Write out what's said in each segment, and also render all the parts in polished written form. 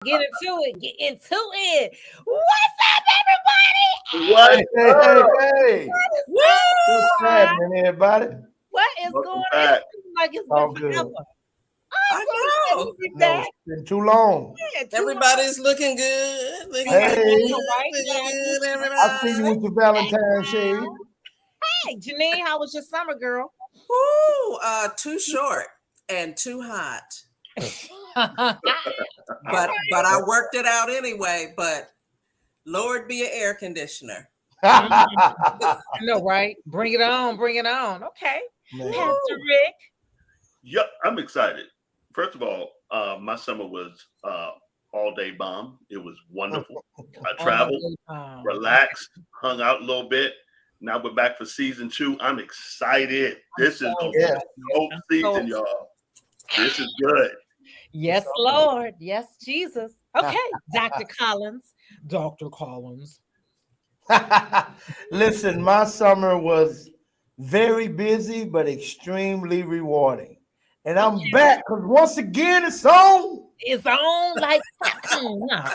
Get into it. Get into it. What's up, everybody? What Hey, hey, hey, up? hey. What's What happening, everybody? what is going Welcome on? It back. seems like it's been All good. forever. I Awesome. know. We'll be No, back. it's been too long. Yeah, Everybody's looking good. Looking I good. Hey, know, right? Looking good, I see you everybody. with your Valentine's shade. Hey, Janine, how was your summer, girl? Woo, too short and too hot. But I worked it out anyway. But Lord be an air conditioner. I know, right? Bring it on. Bring it on. Okay. Man, Pastor Woo. Rick. Yep, I'm excited. First of all, my summer was all day bomb. It was wonderful. I traveled, relaxed, hung out a little bit. Now we're back for season 2. I'm excited. This is the yeah. whole season, y'all. This is good. Yes, Lord. Yes, Jesus. Okay, Dr. Collins. Dr. Collins. Listen, my summer was very busy but extremely rewarding. And I'm back because once again it's on. It's on like come on now.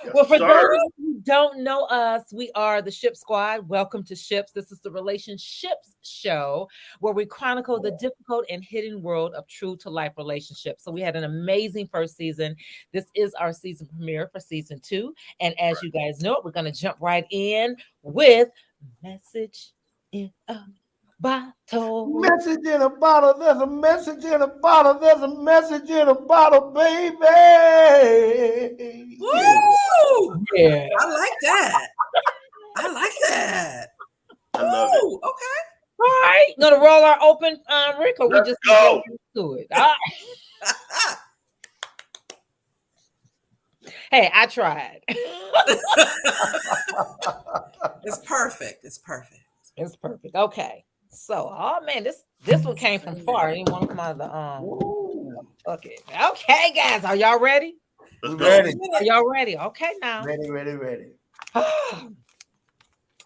Yes, Well, for those sir. who don't know us, we are the Ship Squad. Welcome to Ships. This is the relationships show where we chronicle the difficult and hidden world of true to life relationships. So we had an amazing first season. This is our season premiere for season 2. And as you guys know, we're going to jump right in with Message in a Bottle. Message in a bottle, there's a message in a bottle, there's a message in a bottle, baby. Woo! Yeah. I like that. I like that. I love it. Woo, okay. All right. Gonna roll our open, Rick, or we Let's just go. to it. All right. Hey, I tried. It's perfect. It's perfect. It's perfect. Okay. So, oh man, this one came from far. I didn't want to come out of the Ooh, bucket. Okay, guys, are y'all ready? Let's we go. ready, Are y'all ready? Okay, now. ready.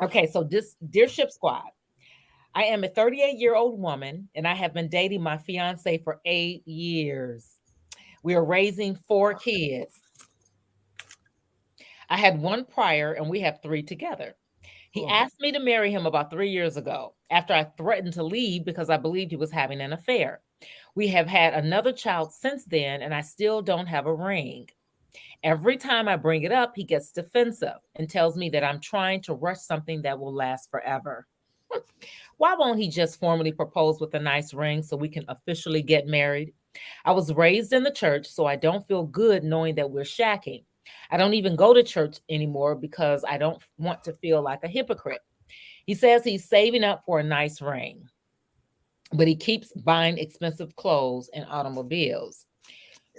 Okay, so this dear Ship Squad, I am a 38-year-old woman, and I have been dating my fiance for 8 years. We are raising 4 kids. I had one prior, and we have 3 together. He asked me to marry him about 3 years ago after I threatened to leave because I believed he was having an affair. We have had another child since then, and I still don't have a ring. Every time I bring it up, he gets defensive and tells me that I'm trying to rush something that will last forever. Why won't he just formally propose with a nice ring so we can officially get married? I was raised in the church, so I don't feel good knowing that we're shacking. I don't even go to church anymore because I don't want to feel like a hypocrite. He says he's saving up for a nice ring, but he keeps buying expensive clothes and automobiles.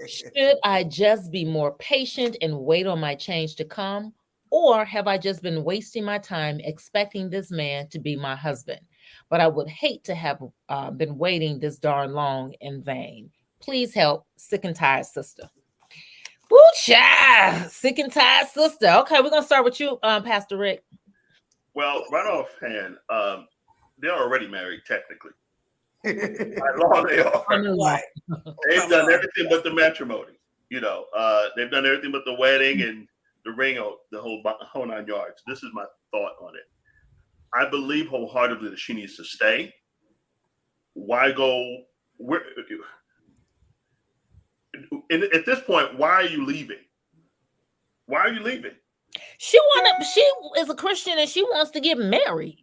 Should I just be more patient and wait on my change to come? Or have I just been wasting my time expecting this man to be my husband? But I would hate to have been waiting this darn long in vain. Please help, sick and tired sister. Woo, child, sick and tired sister. Okay, we're gonna start with you, Pastor Rick. Well, right offhand, they're already married technically. By law, they are. Right. They've Come done on. everything but the matrimony. They've done everything but the wedding and the ring, the whole 9 yards. This is my thought on it. I believe wholeheartedly that she needs to stay. Why go? Where? And at this point, why are you leaving? Why are you leaving? She is a Christian and she wants to get married.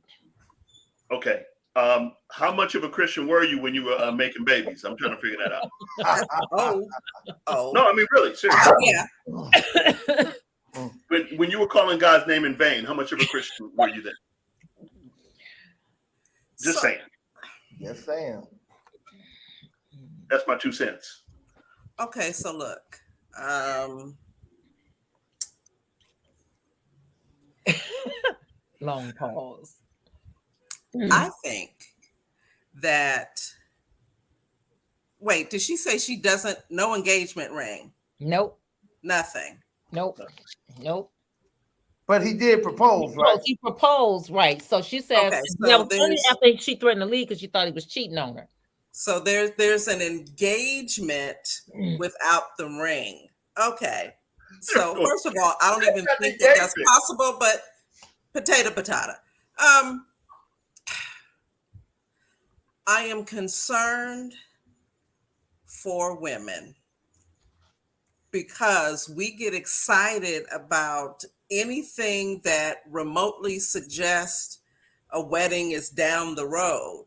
Okay. How much of a Christian were you when you were making babies? I'm trying to figure that out. Oh. No, I mean really, seriously. Yeah. When you were calling God's name in vain, how much of a Christian were you then? Just saying. Yes, Sam. That's my 2 cents. Okay, so look. Long pause. I think that wait, did she say she doesn't no engagement ring? Nope. Nothing. Nope. But he did propose, right? He proposed, right? So she says Okay, that so was only after she threatened to leave because she thought he was cheating on her. So there's an engagement without the ring. Okay. So first of all, I don't even think that that's possible, but potato. I am concerned for women because we get excited about anything that remotely suggests a wedding is down the road.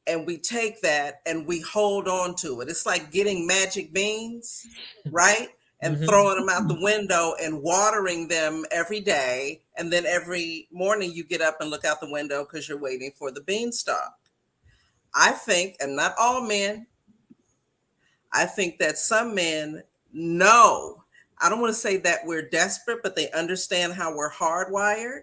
And we take that and we hold on to it. It's like getting magic beans, right? And throwing them out the window and watering them every day. And then every morning you get up and look out the window because you're waiting for the beanstalk. I think, and not all men, I think that some men know, I don't want to say that we're desperate, but they understand how we're hardwired.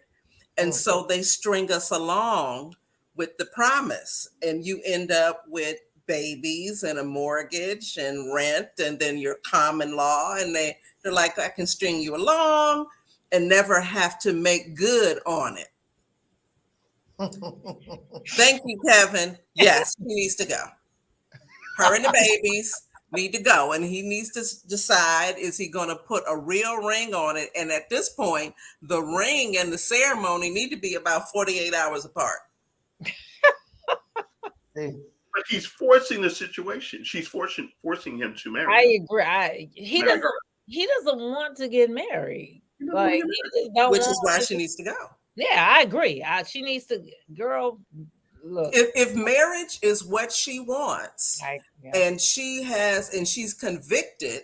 And so they string us along with the promise. And you end up with babies and a mortgage and rent and then your common law. And they're like, I can string you along and never have to make good on it. Thank you, Kevin. Yes, he needs to go. Her and the babies need to go, and he needs to decide, is he going to put a real ring on it? And at this point, the ring and the ceremony need to be about 48 hours apart. But he's forcing the situation. She's forcing him to marry. I agree. He doesn't want to get married. Like, which is why she needs to go. Yeah, I agree. She needs to, girl. Look, if marriage is what she wants, and she's convicted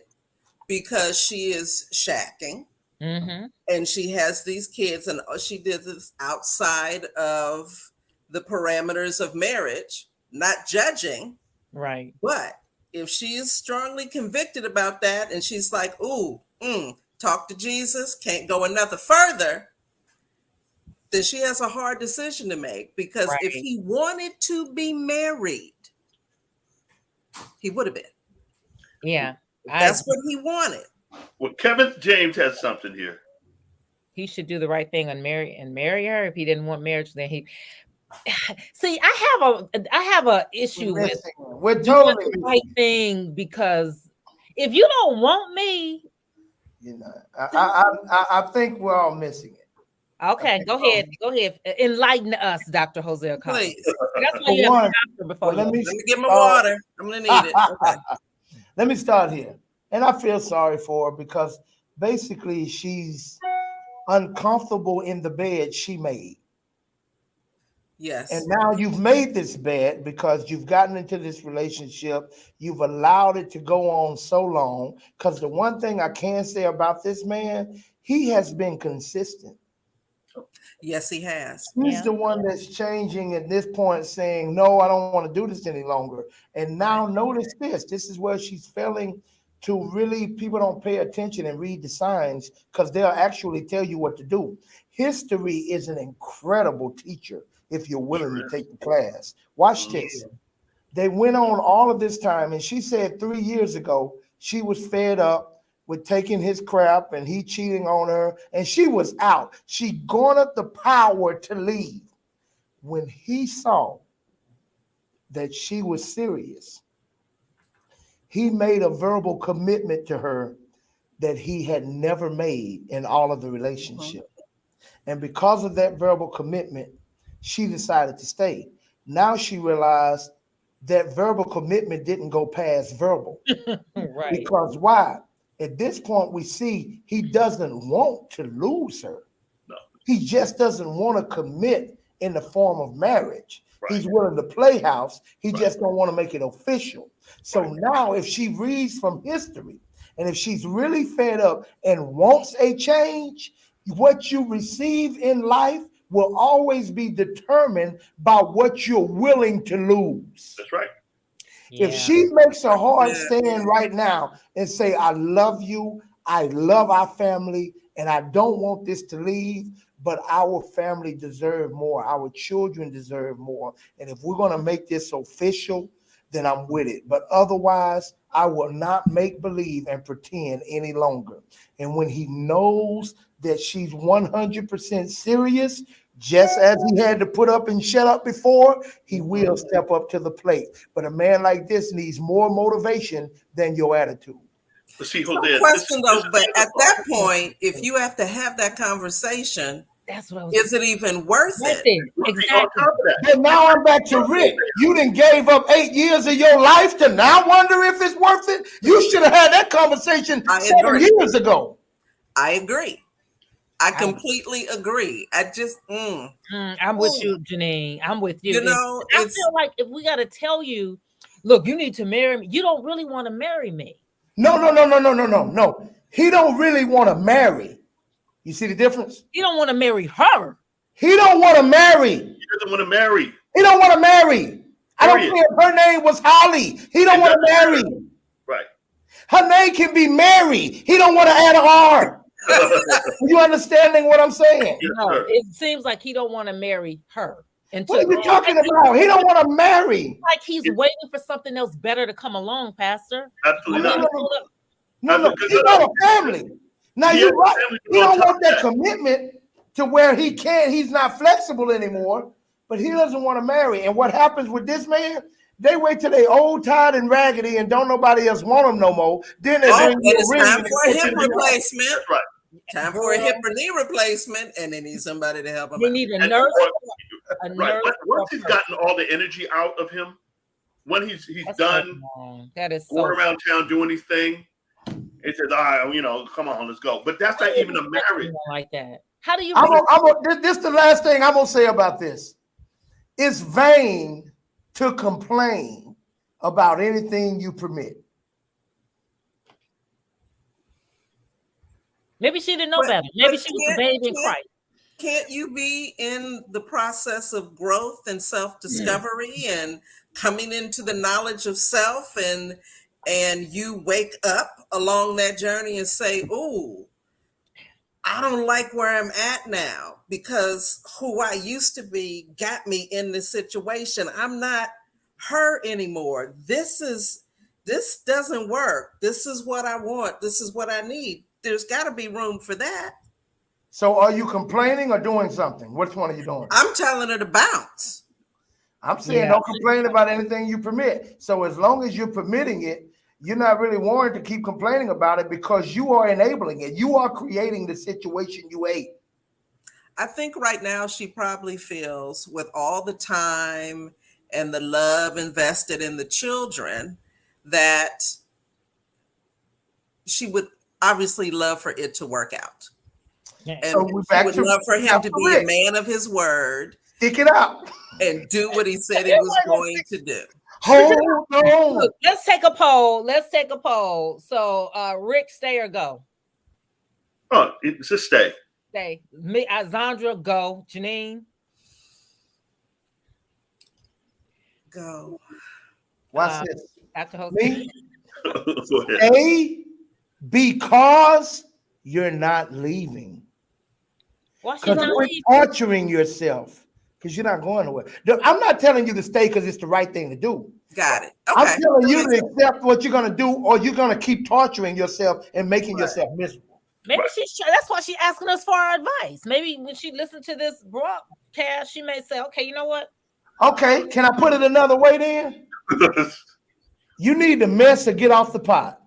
because she is shacking, and she has these kids, and she did this outside of the parameters of marriage, not judging, right? But if she is strongly convicted about that, and she's like, "Ooh, talk to Jesus, can't go another further," then she has a hard decision to make, because if he wanted to be married, he would have been. Yeah. That's what he wanted. Well, Kevin James has something here. He should do the right thing and marry her. If he didn't want marriage, then he see, I have a issue with doing the right thing, because if you don't want me, I think we're all missing it. Okay, go ahead. Enlighten us, Dr. Hosea. Please. That's why you have a doctor before let me get my water. I'm gonna need it. Okay. Let me start here. And I feel sorry for her, because basically she's uncomfortable in the bed she made. Yes. And now you've made this bed because you've gotten into this relationship. You've allowed it to go on so long. Because the one thing I can say about this man, he has been consistent. Yes, he has. He's the one that's changing at this point, saying, no, I don't want to do this any longer. And now notice this. This is where she's failing to really, people don't pay attention and read the signs, because they'll actually tell you what to do. History is an incredible teacher if you're willing to take the class. Watch this. They went on all of this time, and she said 3 years ago she was fed up with taking his crap and he cheating on her, and she was out. She garnered the power to leave. When he saw that she was serious, he made a verbal commitment to her that he had never made in all of the relationship. And because of that verbal commitment, she decided to stay. Now she realized that verbal commitment didn't go past verbal. Right. Because why? At this point, we see he doesn't want to lose her. No. He just doesn't want to commit in the form of marriage. Right. He's willing to play house. He just don't want to make it official. So now if she reads from history, and if she's really fed up and wants a change, what you receive in life will always be determined by what you're willing to lose. That's right. If she makes a hard stand right now and say, I love you, I love our family, and I don't want this to leave, but our family deserve more, our children deserve more, and if we're going to make this official, then I'm with it. But otherwise, I will not make believe and pretend any longer. And when he knows that she's 100% serious, just as he had to put up and shut up before, he will step up to the plate. But a man like this needs more motivation than your attitude. But see, No Jose, question though, but at that point, if you have to have that conversation, That's what I was is it even worth it? Exactly. On top of that, Then now I'm back to Rick. You done gave up 8 years of your life to now wonder if it's worth it. You should have had that conversation 7 years ago. I agree. I completely agree. I just, I'm with you, Janine. I'm with you. You know, I feel like if we got to tell you, look, you need to marry me. You don't really want to marry me. No. He don't really want to marry. You see the difference? He don't want to marry her. He don't want to marry. He doesn't want to marry. He don't want to marry. I don't care if her name was Holly. He don't want to marry. Right. Her name can be Mary. He don't want to add an R. You understanding what I'm saying? No, it seems like he don't want to marry her. What are you talking about? He don't want to marry. Like he's waiting for something else better to come along, Pastor. Absolutely not. No, he's got a family. Now you're right. He don't want that commitment to where he's not flexible anymore, but he doesn't want to marry. And what happens with this man? They wait till they old, tired, and raggedy, and don't nobody else want them no more. Then they bring you a ring. Time for a hip replacement. That's right. Time for a hip or knee replacement, and they need somebody to help him. They need a nurse. Right. Once he's gotten all the energy out of him, when he's done, that is going around town doing his thing, it says, come on, let's go. But that's not even a marriage like that. How do you? This is the last thing I'm gonna say about this. It's vain to complain about anything you permit. Maybe she didn't know better. Maybe she was a baby in Christ. Can't you be in the process of growth and self-discovery and coming into the knowledge of self, and you wake up along that journey and say, "Ooh, I don't like where I'm at now because who I used to be got me in this situation. I'm not her anymore. This doesn't work. This is what I want. This is what I need." There's got to be room for that. So are you complaining or doing something? Which one are you doing? I'm telling her to bounce. I'm saying don't complain about anything you permit. So as long as you're permitting it, you're not really warranted to keep complaining about it because you are enabling it. You are creating the situation you ate. I think right now she probably feels, with all the time and the love invested in the children, that she would obviously love for it to work out. And so she would love for him to be a man of his word. Stick it out. And do what he said he was going to do. Hold on. Let's take a poll. So Rick, stay or go? Oh, it's a stay. Stay. Me, Zandra, go. Janine? Go. Watch this. Dr. Jose? Me? Stay because you're not leaving. Because you're torturing yourself because you're not going nowhere. I'm not telling you to stay because it's the right thing to do. Got it. Okay. I'm telling you to accept what you're going to do, or you're going to keep torturing yourself and making yourself miserable. Maybe that's why she's asking us for our advice. Maybe when she listened to this broadcast, she may say, okay, you know what? Okay, can I put it another way then? You need to mess or get off the pot.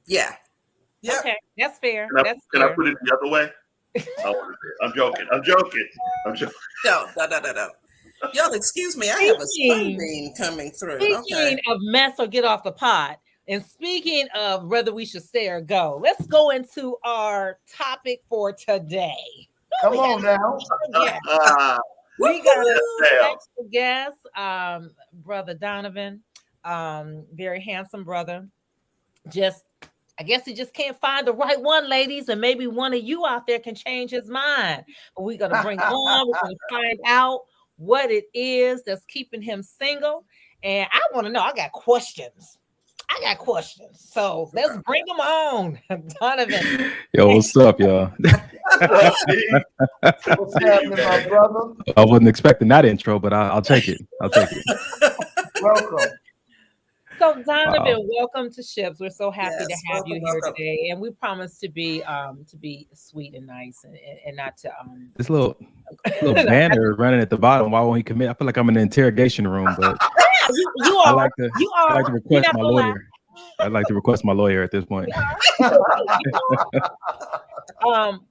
Yeah. Yep. Okay, that's fair. Can I put it the other way? I'm joking. No. Y'all, excuse me. I have a sunbeam coming through. Speaking of mess or get off the pot, and speaking of whether we should stay or go, let's go into our topic for today. Come on now. We got a special guest, Brother Donovan, very handsome brother. I guess he just can't find the right one, ladies, and maybe one of you out there can change his mind. But we're going to bring him on. We're going to find out what it is that's keeping him single. And I want to know, I got questions. So let's bring him on, Donovan. Yo, what's up, y'all? What's happening, my brother? I wasn't expecting that intro, but I'll take it. Welcome. So Donovan, welcome to Ships. We're so happy to have you here today, and we promise to be sweet and nice and not to this little banner running at the bottom. Why won't he commit? I feel like I'm in an interrogation room, but you are. I like to request my lawyer. I'd like to request my lawyer at this point.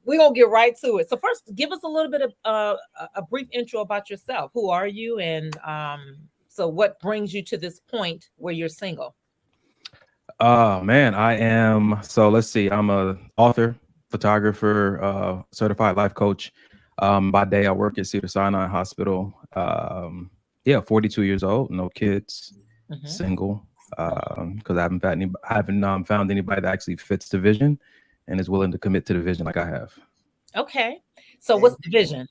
We're gonna get right to it. So first, give us a little bit of a brief intro about yourself. Who are you, and so what brings you to this point where you're single? Man, I am. So let's see. I'm a author, photographer, certified life coach. By day, I work at Cedars-Sinai Hospital. Yeah, 42 years old, no kids, single. Because I haven't found anybody that actually fits the vision and is willing to commit to the vision like I have. Okay. So what's the vision?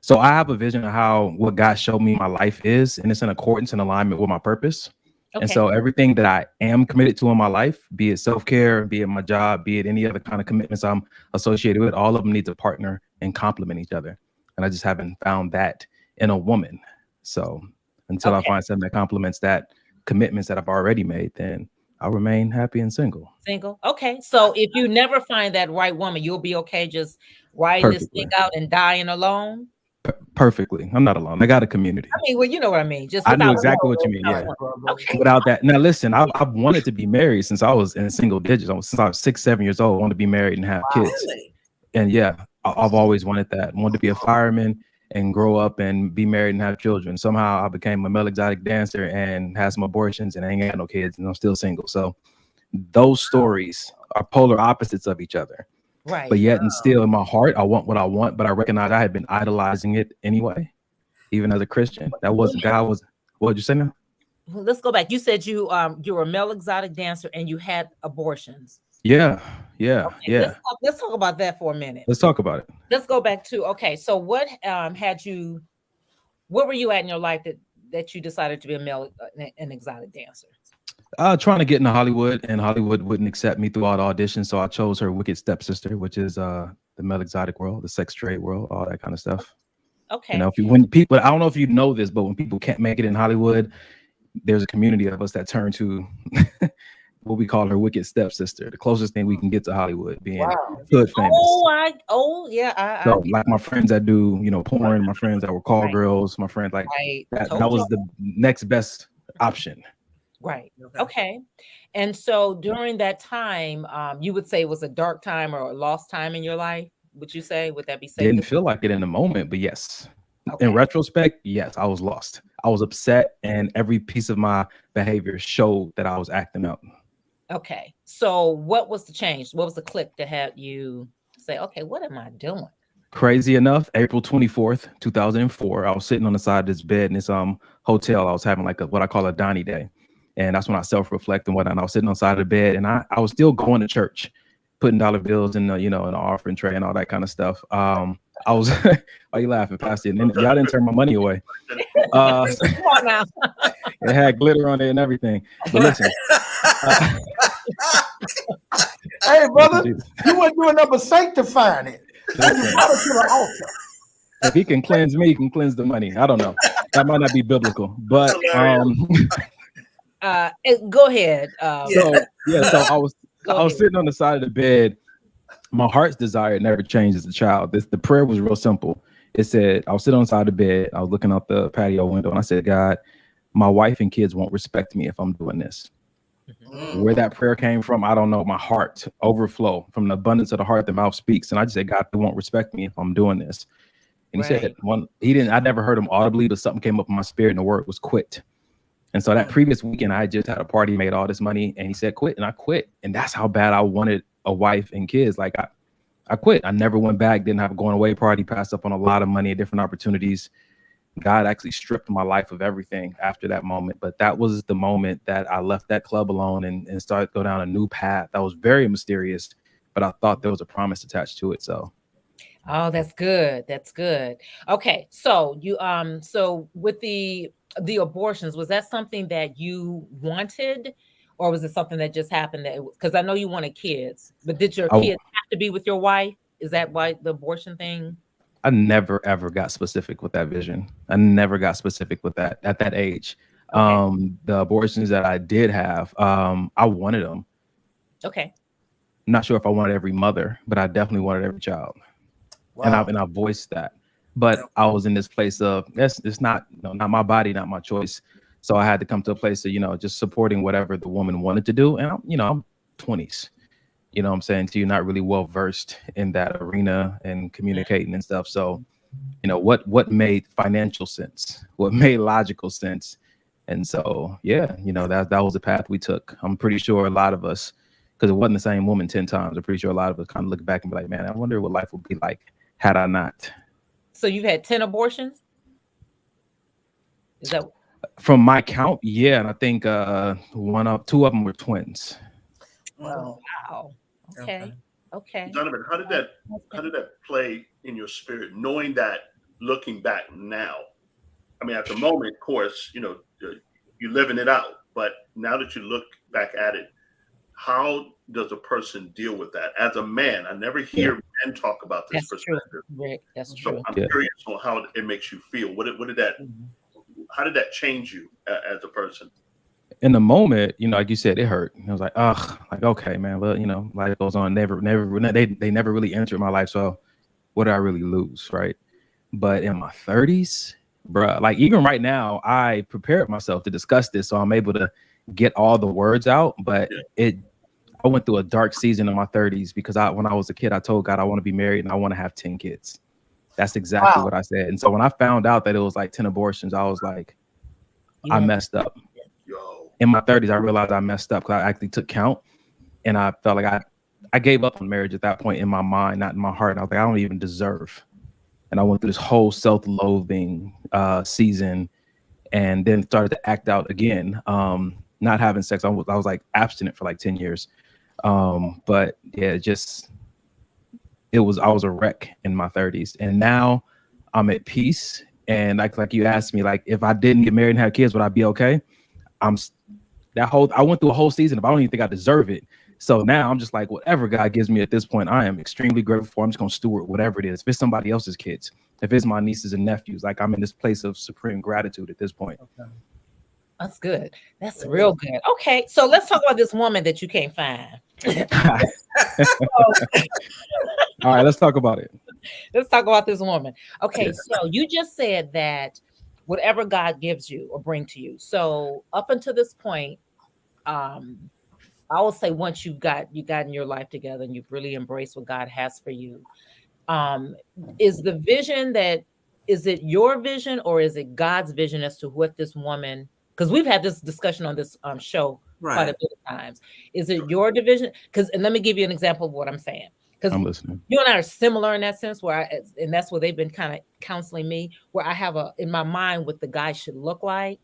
So I have a vision of what God showed me my life is, and it's in accordance and alignment with my purpose. Okay. And so everything that I am committed to in my life, be it self-care, be it my job, be it any other kind of commitments I'm associated with, all of them need to partner and complement each other. And I just haven't found that in a woman. So until I find something that complements that commitments that I've already made, then I'll remain happy and single. Single. Okay. So if you never find that right woman, you'll be okay just riding this thing out and dying alone? Perfectly. I'm not alone. I got a community. I mean, well, you know what I mean. Just I know exactly what you mean. Yeah. Okay. Without that. Now, listen, I've wanted to be married since I was in single digits. Since I was 6, 7 years old, I wanted to be married and have kids. Really? And yeah, I've always wanted that. I wanted to be a fireman and grow up and be married and have children. Somehow I became a male exotic dancer and had some abortions and I ain't got no kids and I'm still single. So those stories are polar opposites of each other. Right. But yet and still in my heart, I want what I want, but I recognize I had been idolizing it anyway, even as a Christian. That wasn't God was. What did you say now? Let's go back. You said you were a male exotic dancer and you had abortions. Yeah. Let's talk about that for a minute. Let's talk about it. Let's go back to so what where were you at in your life that you decided to be a male an exotic dancer? Trying to get into Hollywood, and Hollywood wouldn't accept me through all the auditions, so I chose her wicked stepsister, which is the male exotic world, the sex trade world, all that kind of stuff. Okay. You know, when people, I don't know if you know this, but when people can't make it in Hollywood, there's a community of us that turn to what we call her wicked stepsister, the closest thing we can get to Hollywood, being hood famous. So like my friends that do, porn, my friends that were call girls, my friends like that was the next best option. Right. Okay. And so during that time, you would say it was a dark time or a lost time in your life. Would you say? Would that be safe? Didn't feel like it in the moment, but yes. Okay. In retrospect, yes, I was lost. I was upset, and every piece of my behavior showed that I was acting up. Okay. So what was the change? What was the click that had you say, okay, what am I doing? Crazy enough, April 24th, 2004, I was sitting on the side of this bed in this hotel. I was having like what I call a Donnie day. And that's when I self-reflect and whatnot. And I was sitting on the side of the bed, and I was still going to church, putting dollar bills in the, in the offering tray and all that kind of stuff. I was, why are you laughing, Pastor? And y'all didn't turn my money away. Come on now. It had glitter on it and everything. But listen. Hey, brother, you weren't doing nothing but sanctifying it. If he can cleanse me, he can cleanse the money. I don't know. That might not be biblical, but go ahead. So I was sitting on the side of the bed. My heart's desire never changed as a child. The prayer was real simple. It said, I was sitting on the side of the bed. I was looking out the patio window, and I said, God, my wife and kids won't respect me if I'm doing this. Where that prayer came from, I don't know. My heart overflow from the abundance of the heart, the mouth speaks. And I just said, God, they won't respect me if I'm doing this. And he said, I never heard him audibly, but something came up in my spirit, and the word was quit. And so that previous weekend, I had just had a party, made all this money, and he said, quit. And I quit. And that's how bad I wanted a wife and kids. Like I quit. I never went back, didn't have a going away party, passed up on a lot of money and different opportunities. God actually stripped my life of everything after that moment. But that was the moment that I left that club alone and started to go down a new path. That was very mysterious, but I thought there was a promise attached to it. So. Oh, that's good. That's good. Okay. So you, so with the abortions, was that something that you wanted, or was it something that just happened? Because I know you wanted kids, but did your kids have to be with your wife? Is that why the abortion thing? I never, ever got specific with that vision. I never got specific with that at that age. Okay. The abortions that I did have, I wanted them. Okay. I'm not sure if I wanted every mother, but I definitely wanted every child. Wow. And I voiced that. But I was in this place of, it's not my body, not my choice So I had to come to a place of, just supporting whatever the woman wanted to do. And I'm 20s, you know what I'm saying? So you're not really well versed in that arena and communicating and stuff. So, what made financial sense, what made logical sense. And so, yeah, that was the path we took. I'm pretty sure a lot of us, because it wasn't the same woman 10 times, I'm pretty sure a lot of us kind of look back and be like, man, I wonder what life would be like had I not. So you've had 10 abortions? Is that from my count? Yeah, and I think two of them were twins. Wow. Okay. Donovan, how did that play in your spirit, knowing that, looking back now? I mean, at the moment, of course, you're living it out, but now that you look back at it, how does a person deal with that? As a man, I never hear men talk about this perspective. Right. That's so true. I'm curious on how it makes you feel. How did that change you as a person? In the moment, like you said, it hurt. I was like, ugh, like, okay, man, but life goes on. They never really entered my life. So what did I really lose? Right. But in my 30s, bruh, like even right now, I prepared myself to discuss this. So I'm able to get all the words out. But I went through a dark season in my 30s because when I was a kid, I told God I want to be married and I want to have 10 kids. That's exactly what I said. And so when I found out that it was like 10 abortions, I was like, I messed up. In my 30s, I realized I messed up because I actually took count, and I felt like I gave up on marriage at that point in my mind, not in my heart. And I was like, I don't even deserve. And I went through this whole self-loathing season, and then started to act out again, not having sex. I was like abstinent for like 10 years. But yeah, I was a wreck in my 30s, and now I'm at peace. And like you asked me, like if I didn't get married and have kids, would I be okay? I went through a whole season of I don't even think I deserve it. So now I'm just like, whatever God gives me at this point, I am extremely grateful for. I'm just gonna steward whatever it is. If it's somebody else's kids, if it's my nieces and nephews, like I'm in this place of supreme gratitude at this point. Okay. That's good. That's real good. Okay, so let's talk about this woman that you can't find. All right, let's talk about it. Let's talk about this woman. Okay, so you just said that whatever God gives you or bring to you. So up until this point, I will say once you've gotten your life together and you've really embraced what God has for you, is the vision is it your vision or is it God's vision as to what this woman? Because we've had this discussion on this show quite a bit of times. Is it your division? And let me give you an example of what I'm saying. Because I'm listening. You and I are similar in that sense, and that's where they've been kind of counseling me, where I have in my mind what the guy should look like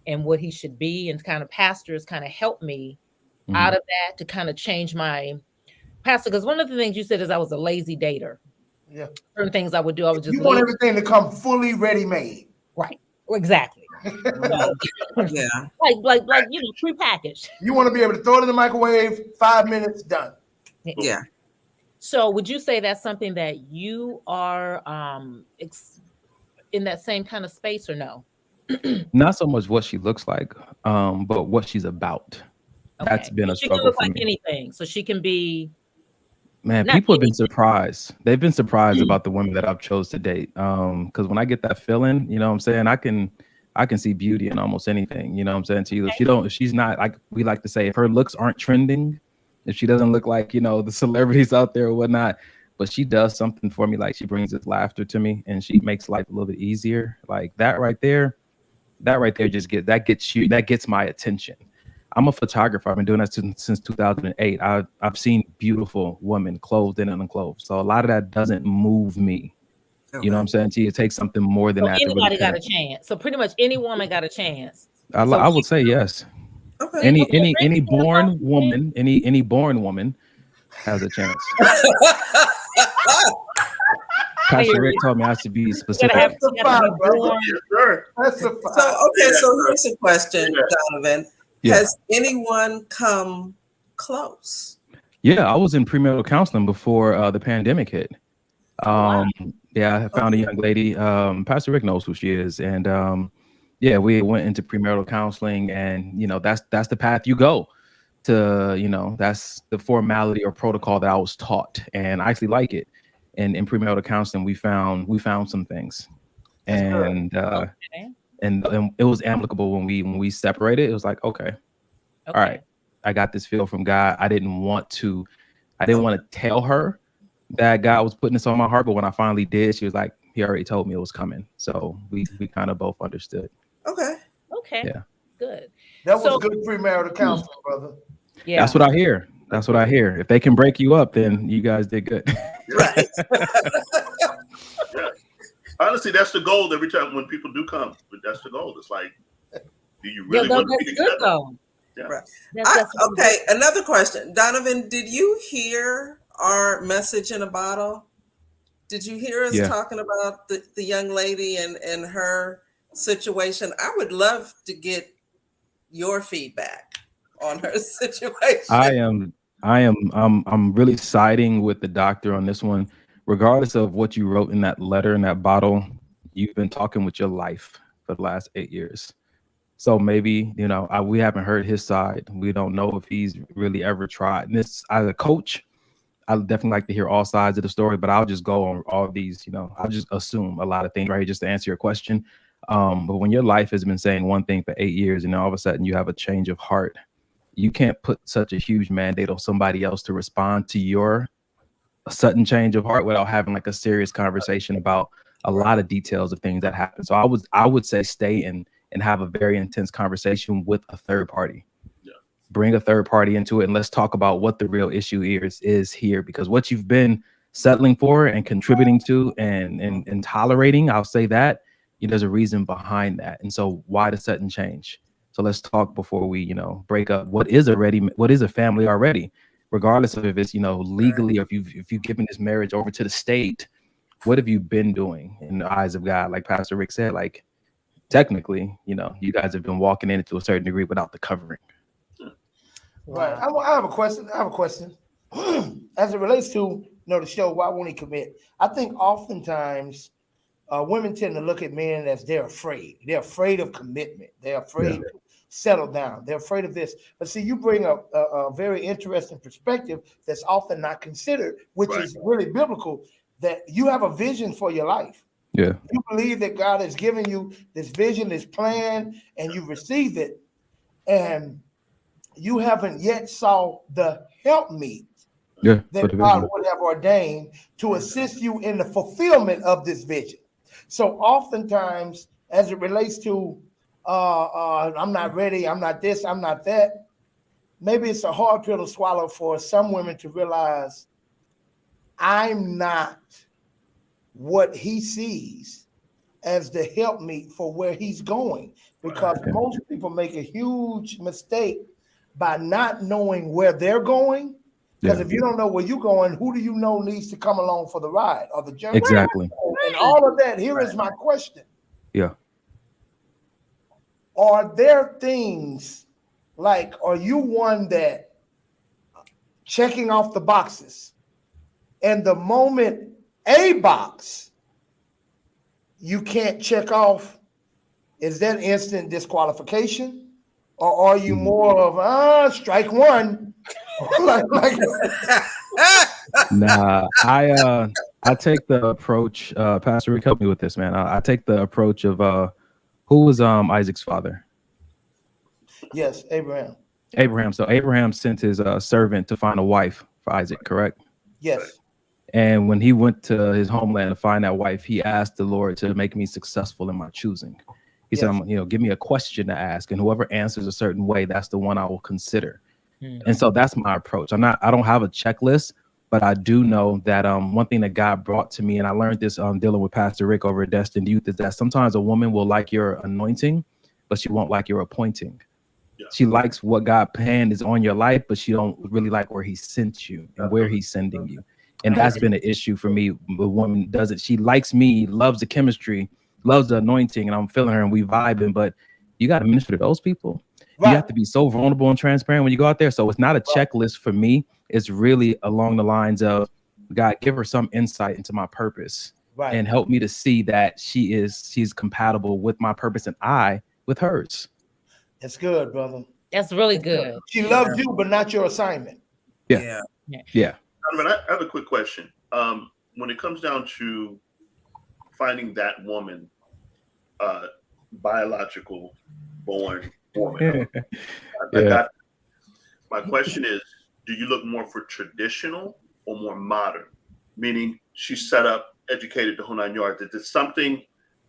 and what he should be, and kind of pastors kind of help me out of that to kind of change my pastor. Because one of the things you said is I was a lazy dater. Yeah. Certain things I would do, I would just you want everything to come fully ready-made. Right. Exactly. Yeah. Like prepackaged. You want to be able to throw it in the microwave, 5 minutes, done. Yeah. So would you say that's something that you are in that same kind of space or no? Not so much what she looks like, but what she's about. Okay. That's been a struggle. She can look for like me. Anything. So she can be. Man, people have been surprised. They've been surprised about the women that I've chose to date. Because when I get that feeling, you know what I'm saying, I can see beauty in almost anything. You know what I'm saying to you. If she's not, like we like to say, if her looks aren't trending, if she doesn't look like, the celebrities out there or whatnot, but she does something for me. Like she brings this laughter to me and she makes life a little bit easier. Like that right there gets my attention. I'm a photographer. I've been doing that since 2008. I've seen beautiful women clothed and unclothed. So a lot of that doesn't move me. Okay. You know what I'm saying to you? It takes something more than that. Anybody got a chance. So pretty much any woman got a chance. I would say yes. Okay. Any born woman, any born woman has a chance. Pastor Rick told me I should be specific. That's a fact, bro. That's a fact. So here's a question, Donovan. Yeah. Has anyone come close? Yeah, I was in premarital counseling before the pandemic hit. Yeah, I found a young lady. Pastor Rick knows who she is, and yeah, we went into premarital counseling, and that's the path you go to. That's the formality or protocol that I was taught, and I actually like it. And in premarital counseling, we found some things, and and it was amicable when we separated. It was like, okay, all right, I got this feel from God. I didn't want to tell her that God was putting this on my heart, but when I finally did, she was like, he already told me it was coming. So we kind of both understood. Okay. Yeah. Good. That was good premarital counseling, brother. Yeah. That's what I hear. That's what I hear. If they can break you up, then you guys did good. Right. Yeah. Honestly, that's the goal every time when people do come. But that's the goal. It's like, do you really want to be together? Good, though. Yeah. Right. Okay, another question. Donovan, did you hear our message in a bottle? Did you hear us talking about the young lady and her situation? I would love to get your feedback on her situation. I'm really siding with the doctor on this one. Regardless of what you wrote in that letter, in that bottle, you've been talking with your life for the last 8 years. So maybe, we haven't heard his side. We don't know if he's really ever tried. And this, as a coach, I would definitely like to hear all sides of the story, but I'll just go on all of these, I'll just assume a lot of things, right? Just to answer your question. But when your life has been saying one thing for 8 years and all of a sudden you have a change of heart, you can't put such a huge mandate on somebody else to respond to your sudden change of heart without having like a serious conversation about a lot of details of things that happen. So I would say stay and have a very intense conversation with a third party. Yeah. Bring a third party into it and let's talk about what the real issue is here, because what you've been settling for and contributing to and tolerating, I'll say that, there's a reason behind that. And so why the sudden change? So let's talk before we, break up. What is a family already? Regardless of if it's, legally, or if you've given this marriage over to the state, what have you been doing in the eyes of God? Like Pastor Rick said, like technically, you guys have been walking in it to a certain degree without the covering. Right. I have a question. As it relates to the show, why won't he commit? I think oftentimes women tend to look at men as they're afraid. They're afraid of commitment. They're afraid to settle down. They're afraid of this. But see, you bring up a very interesting perspective that's often not considered, which is really biblical, that you have a vision for your life. Yeah. You believe that God has given you this vision, this plan, and you received it. And you haven't yet saw the helpmeet that God would have ordained to assist you in the fulfillment of this vision. So oftentimes, as it relates to I'm not ready, I'm not this, I'm not that, maybe it's a hard pill to swallow for some women to realize I'm not what he sees as the helpmeet for where he's going, because most people make a huge mistake by not knowing where they're going. Because if you don't know where you're going, who do you know needs to come along for the ride or the journey? Exactly. And all of that. Here is my question. Yeah. Are there things like, are you one that checking off the boxes, and the moment a box you can't check off, is that instant disqualification? Or are you more of strike one? Nah, I take the approach, Pastor Rick, help me with this, man. I take the approach of who was Isaac's father? Yes, Abraham. Abraham. So Abraham sent his servant to find a wife for Isaac, correct? Yes. And when he went to his homeland to find that wife, he asked the Lord to make me successful in my choosing. He said, give me a question to ask, and whoever answers a certain way, that's the one I will consider. And so that's my approach. I don't have a checklist, but I do know that one thing that God brought to me, and I learned this dealing with Pastor Rick over at Destined Youth, is that sometimes a woman will like your anointing, but she won't like your appointing. Yeah. She likes what God planned is on your life, but she don't really like where he sent you and where he's sending you. And that's been an issue for me. The woman doesn't. She likes me, loves the chemistry, loves the anointing, and I'm feeling her and we vibing, but you got to minister to those people. Right. You have to be so vulnerable and transparent when you go out there. So it's not a checklist for me. It's really along the lines of, God, give her some insight into my purpose and help me to see that she's compatible with my purpose and I with hers. That's good, brother. That's really good. She loves you, but not your assignment. Yeah. I have a quick question. When it comes down to finding that woman, biological born woman. I Yeah. got. My question is, do you look more for traditional or more modern? Meaning she's set up, educated the whole 9 yards. Is it something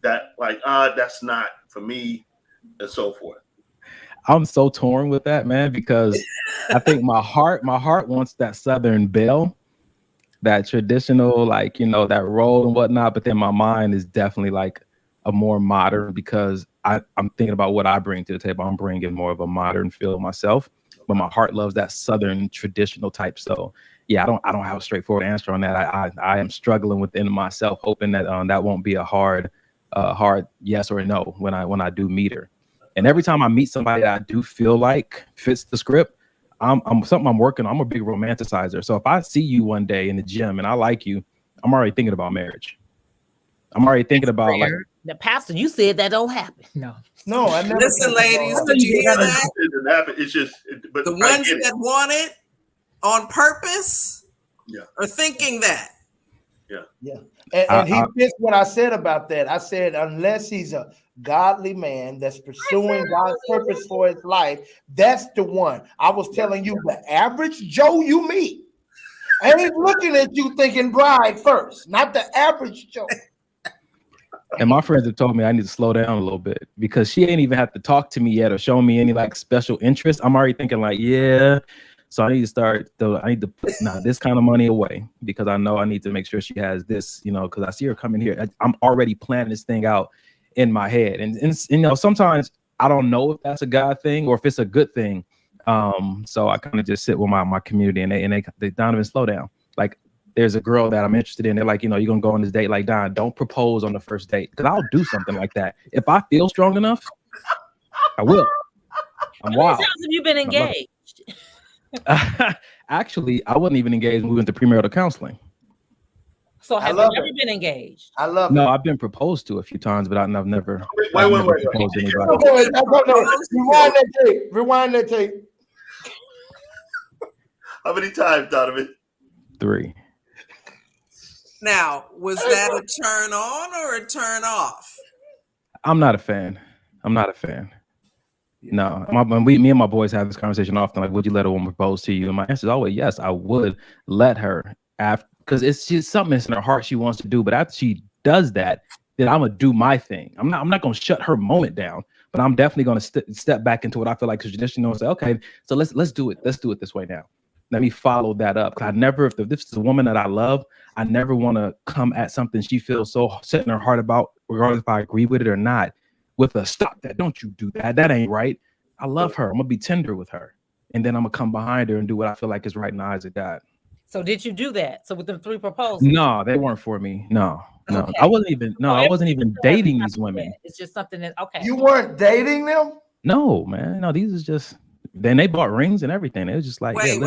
that like, that's not for me, and so forth? I'm so torn with that, man, because I think my heart wants that Southern belle, that traditional, like, that role and whatnot. But then my mind is definitely like a more modern, because I'm thinking about what I bring to the table. I'm bringing more of a modern feel myself, but my heart loves that Southern traditional type. So yeah, I don't have a straightforward answer on that. I am struggling within myself, hoping that that won't be a hard yes or no when I do meet her. And every time I meet somebody that I do feel like fits the script, I'm something I'm working on. I'm a big romanticizer. So if I see you one day in the gym and I like you, I'm already thinking about marriage. I'm already thinking about like the pastor. You said that don't happen. No, I never. Listen, ladies, did you hear that? It didn't happen. It's just, but The I ones get it. that want it on purpose Yeah. are thinking that. Yeah. And he fits what I said about that. I said, unless he's a godly man that's pursuing God's purpose for his life, that's the one. I was telling you, the average Joe you meet ain't looking at you thinking bride first, not the average Joe. And my friends have told me I need to slow down a little bit, because she ain't even have to talk to me yet or show me any like special interest. I'm already thinking like, yeah. So I need to start, though. I need to put this kind of money away, because I know I need to make sure she has this, because I see her coming here. I'm already planning this thing out in my head. And sometimes I don't know if that's a God thing or if it's a good thing. So I kind of just sit with my community, and they Donovan, slow down. Like, there's a girl that I'm interested in. They're like, you're going to go on this date. Like, Don, don't propose on the first date, because I'll do something like that. If I feel strong enough, I will. I'm wild. How many times have you been engaged? Actually, I wasn't even engaged when we went to premarital counseling. So have you never been engaged? I love No, it. I've been proposed to a few times, but I've never. Wait. proposed to anybody. Rewind that tape. Rewind that tape. How many times, Donovan? 3. Now, was that a turn on or a turn off? I'm not a fan. No, me and my boys have this conversation often. Like, would you let a woman propose to you? And my answer is always yes. I would let her, because it's just something that's in her heart she wants to do. But after she does that, then I'm gonna do my thing. I'm not gonna shut her moment down, but I'm definitely gonna step back into what I feel like is traditional and say, okay, so let's do it. Let's do it this way now. Let me follow that up. Cause if this is a woman that I love, I never want to come at something she feels so set in her heart about, regardless if I agree with it or not, with a stop that. Don't you do that. That ain't right. I love her. I'm gonna be tender with her. And then I'm gonna come behind her and do what I feel like is right in the eyes of God. So did you do that? So with them 3 proposals? No, they weren't for me. No. Okay. I wasn't even dating these women. It's just something that, okay. You weren't dating them? No, man. No, these is just, then they bought rings and everything. It was just like, wait.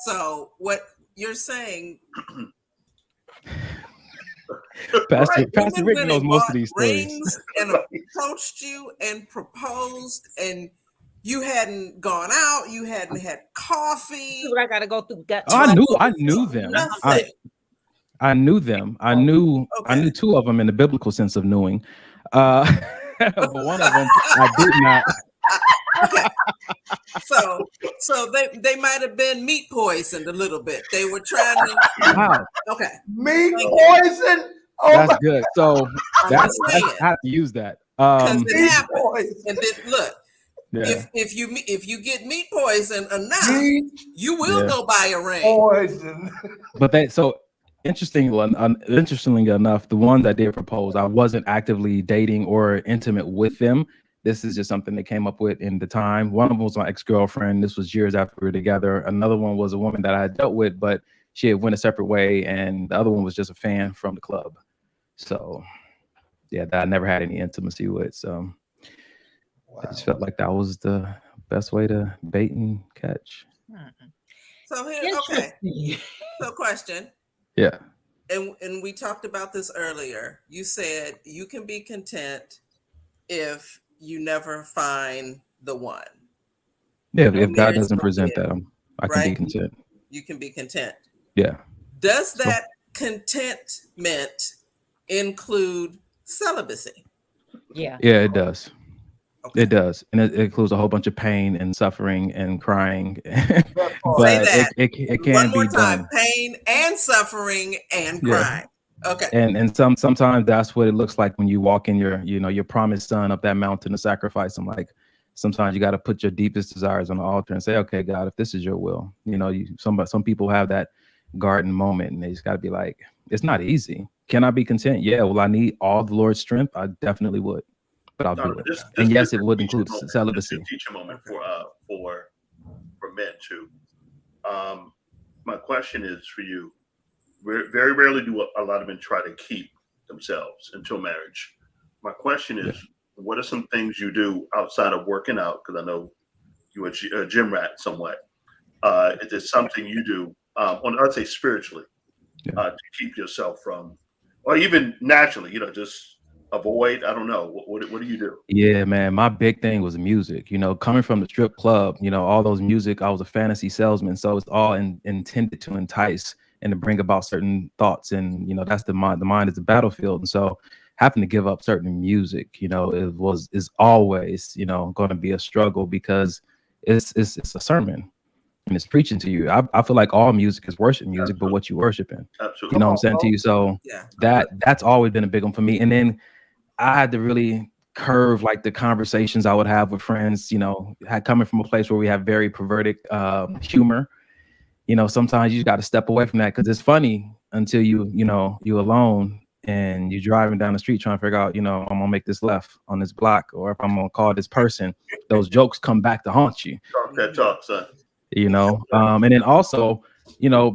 So what you're saying? Pastor Rick knows most of these stories. And approached you and proposed, and you hadn't gone out, you hadn't had coffee. This is what I gotta go through. I knew them. I knew them. I knew 2 of them in the biblical sense of knowing. But one of them I did not. Okay. So they might have been meat poisoned a little bit. They were trying to. Wow. Okay. Meat poison. Oh, that's good. So I have to use that. Because it happens. And then look, yeah. if you get meat poison enough, you will go buy a ring. Poison. But interestingly enough, the ones that did propose, I wasn't actively dating or intimate with them. This is just something that came up with in the time. One of them was my ex-girlfriend. This was years after we were together. Another one was a woman that I had dealt with, but she had went a separate way. And the other one was just a fan from the club. So yeah, that I never had any intimacy with. So I just felt like that was the best way to bait and catch. So So question. Yeah. And we talked about this earlier. You said you can be content if you never find the one. Yeah, if God doesn't present that, I can be content. You can be content. Yeah. Does that contentment include celibacy? Yeah. Yeah, it does. Okay. It does, and it includes a whole bunch of pain and suffering and crying, Say but that it one can more be time: done. pain and suffering and Yeah, crying. Okay. and sometimes that's what it looks like when you walk in your promised son up that mountain to sacrifice him. Like sometimes you got to put your deepest desires on the altar and say, okay, God, if this is your will, some people have that garden moment, and they just got to be like, it's not easy. Can I be content? Yeah. Will I need all the Lord's strength? I definitely would, but I'll do Donovan, it. this And this yes, is it would a teaching include moment. This is celibacy. a teaching moment for men too. Um, my question is for you. Very rarely do a lot of men try to keep themselves until marriage. My question Yeah. is, what are some things you do outside of working out? Because I know you're a gym rat somewhat. Is there something you do, I'd say spiritually, to keep yourself from, or even naturally, just avoid? I don't know. What do you do? Yeah, man. My big thing was music. Coming from the strip club, all those music, I was a fantasy salesman. So it's all intended to entice and to bring about certain thoughts. And, that's the mind. The mind is the battlefield. And so having to give up certain music, is always, going to be a struggle because it's a sermon and it's preaching to you. I feel like all music is worship music, but what you worshiping, Absolutely. what I'm saying to you. So Yeah. that's always been a big one for me. And then I had to really curve like the conversations I would have with friends, had coming from a place where we have very perverted humor. Sometimes you got to step away from that because it's funny until you alone and you're driving down the street trying to figure out, I'm gonna make this left on this block, or if I'm gonna call this person, those jokes come back to haunt you. Talk that talk, son. And then also,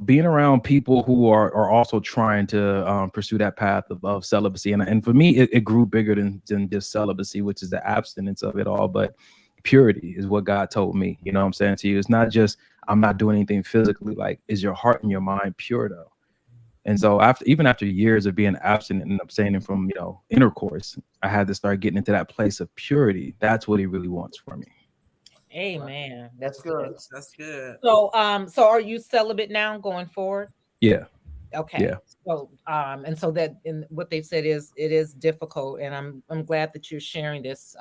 being around people who are also trying to pursue that path of celibacy. And for me, it grew bigger than just celibacy, which is the abstinence of it all. But purity is what God told me. You know what I'm saying to you? It's not just I'm not doing anything physically. Like, is your heart and your mind pure though? And so even after years of being abstinent and abstaining from, intercourse, I had to start getting into that place of purity. That's what he really wants for me. Amen. That's good. That's good. So are you celibate now going forward? Yeah. Okay. Yeah. So and so that in what they've said is it is difficult, and I'm glad that you're sharing this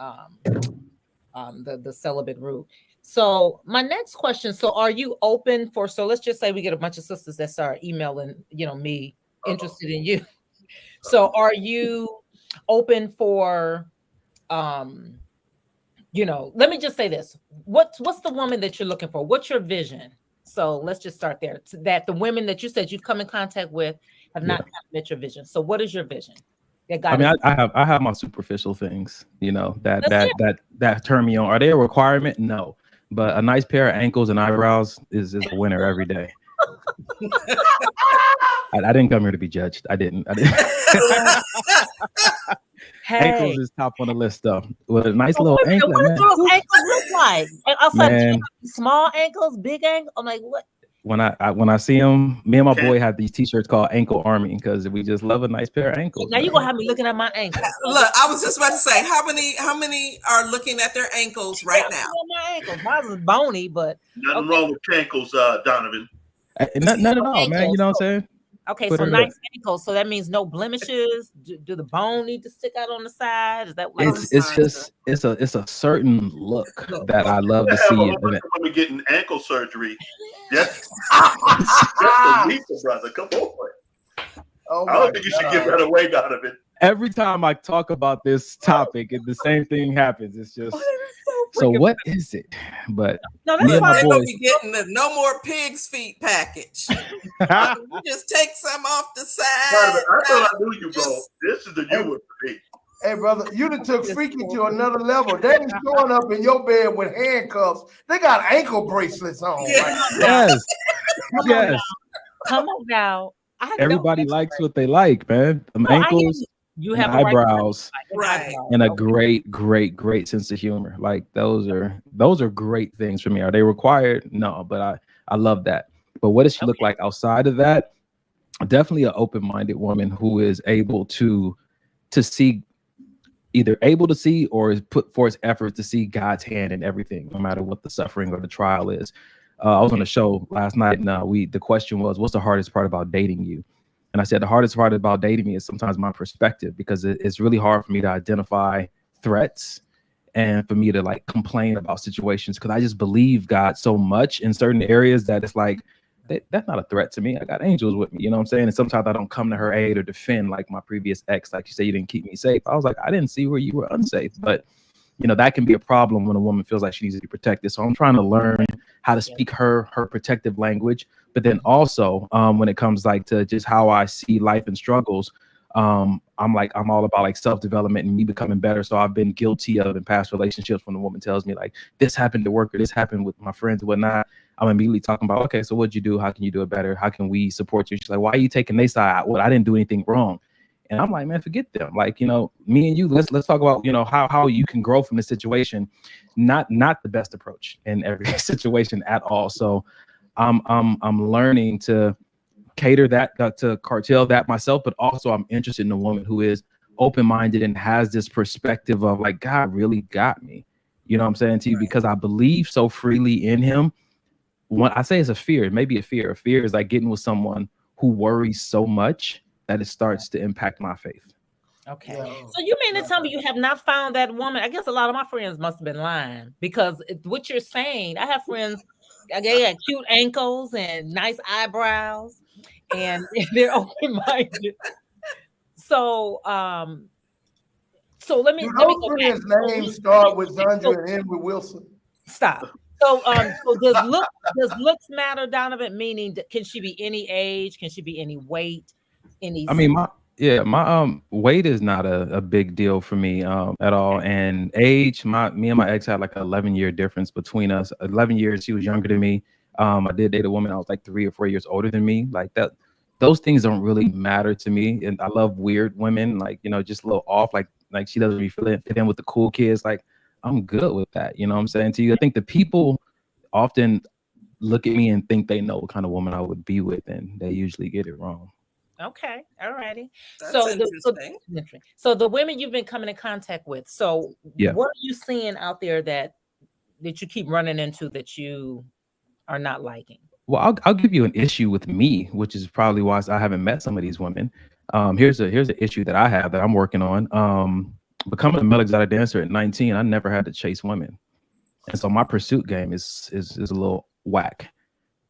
the celibate route. So my next question, so are you open for, so let's just say we get a bunch of sisters that start emailing, me interested in you. So are you open for let me just say this. What's the woman that you're looking for? What's your vision? So let's just start there. That the women that you said you've come in contact with have not met your vision. So what is your vision? That God I have my superficial things, that turn me on. Are they a requirement? No. But a nice pair of ankles and eyebrows is a winner every day. I didn't come here to be judged. I didn't. Hey. Ankles is top on the list though. With a nice little ankle. What do those ankles look like? Man, small ankles, big ankles. I'm like, what? When I see them, me and my boy have these t-shirts called Ankle Army because we just love a nice pair of ankles. Now you're gonna have me looking at my ankles. Look, I was just about to say, how many are looking at their ankles right now? My ankles, mine was bony, but nothing wrong with ankles, Donovan. None at all, man. You know what I'm saying? Okay, so nice ankles. So that means no blemishes. Do the bone need to stick out on the side? Is that like it's a certain look that I love to see. Women getting ankle surgery. Yes, just a week, brother. Come on. I don't think you should give that away, Donovan. Every time I talk about this topic, the same thing happens. It's just so what is it? But no, that's why they're gonna be getting the no more pigs feet package. You just take some off the side. Donovan, I thought I knew you, bro. This is the you with me. Hey, brother, you done took freaky to another level. They ain't showing up in your bed with handcuffs. They got ankle bracelets on. Yes. Yes. Come on now. Everybody likes what they like, man. Ankles, you have eyebrows, right? And a great sense of humor. Like those are great things for me. Are they required? No, but I love that. But what does she look like outside of that? Definitely an open-minded woman who is able to see, either able to see or is put forth effort to see God's hand in everything, no matter what the suffering or the trial is. I was on a show last night, and the question was, what's the hardest part about dating you? And I said, the hardest part about dating me is sometimes my perspective, because it's really hard for me to identify threats and for me to like complain about situations, because I just believe God so much in certain areas that it's like that's not a threat to me. I got angels with me, you know what I'm saying? And sometimes I don't come to her aid or defend like my previous ex, like you say, you didn't keep me safe. I was like, I didn't see where you were unsafe. But that can be a problem when a woman feels like she needs to be protected. So I'm trying to learn how to speak her protective language. But then also when it comes like to just how I see life and struggles, I'm all about like self-development and me becoming better. So I've been guilty of in past relationships when a woman tells me like this happened at work or this happened with my friends and whatnot, I'm immediately talking about, okay, so what'd you do? How can you do it better? How can we support you? She's like, why are you taking their side? Well, I didn't do anything wrong. And I'm like, man, forget them. Like, me and you, let's talk about, how you can grow from this situation. Not the best approach in every situation at all. So I'm learning to cater that, to cartel that myself, but also I'm interested in a woman who is open-minded and has this perspective of like, God really got me. You know what I'm saying to you? Because I believe so freely in him. What I say is a fear, it may be a fear. A fear is like getting with someone who worries so much that it starts to impact my faith. Okay. Yeah. So you mean to tell me you have not found that woman? I guess a lot of my friends must have been lying, because what you're saying, I have friends, they got cute ankles and nice eyebrows, and they're open-minded. So, let me go back. Names start with Zandra and end with Wilson. Stop. So does looks matter, Donovan? Meaning, can she be any age? Can she be any weight? I mean, my weight is not a big deal for me at all. And age, me and my ex had like an 11-year difference between us. 11 years, she was younger than me. I did date a woman that was like 3 or 4 years older than me. Like that, those things don't really matter to me. And I love weird women, like, just a little off, like she doesn't really fit in with the cool kids. Like, I'm good with that. You know what I'm saying to you? I think the people often look at me and think they know what kind of woman I would be with, and they usually get it wrong. Okay, all righty. That's interesting. So the women you've been coming in contact with, so what are you seeing out there that you keep running into that you are not liking? Well, I'll give you an issue with me, which is probably why I haven't met some of these women. Here's an issue that I have that I'm working on. Becoming a male exotic dancer at 19, I never had to chase women, and so my pursuit game is a little whack.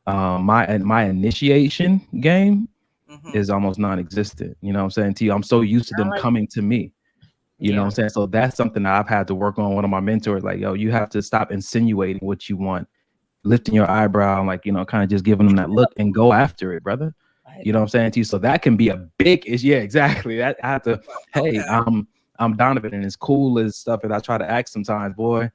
My initiation game is almost non-existent. You know what I'm saying to you? I'm so used to them coming to me. You know what I'm saying? So that's something that I've had to work on. One of my mentors, like, yo, you have to stop insinuating what you want, lifting your eyebrow, and like, kind of just giving them that look and go after it, brother. You know what I'm saying to you? So that can be a big issue. Yeah, exactly. That I have to, hey, I'm Donovan, and as cool as stuff that I try to act sometimes, boy,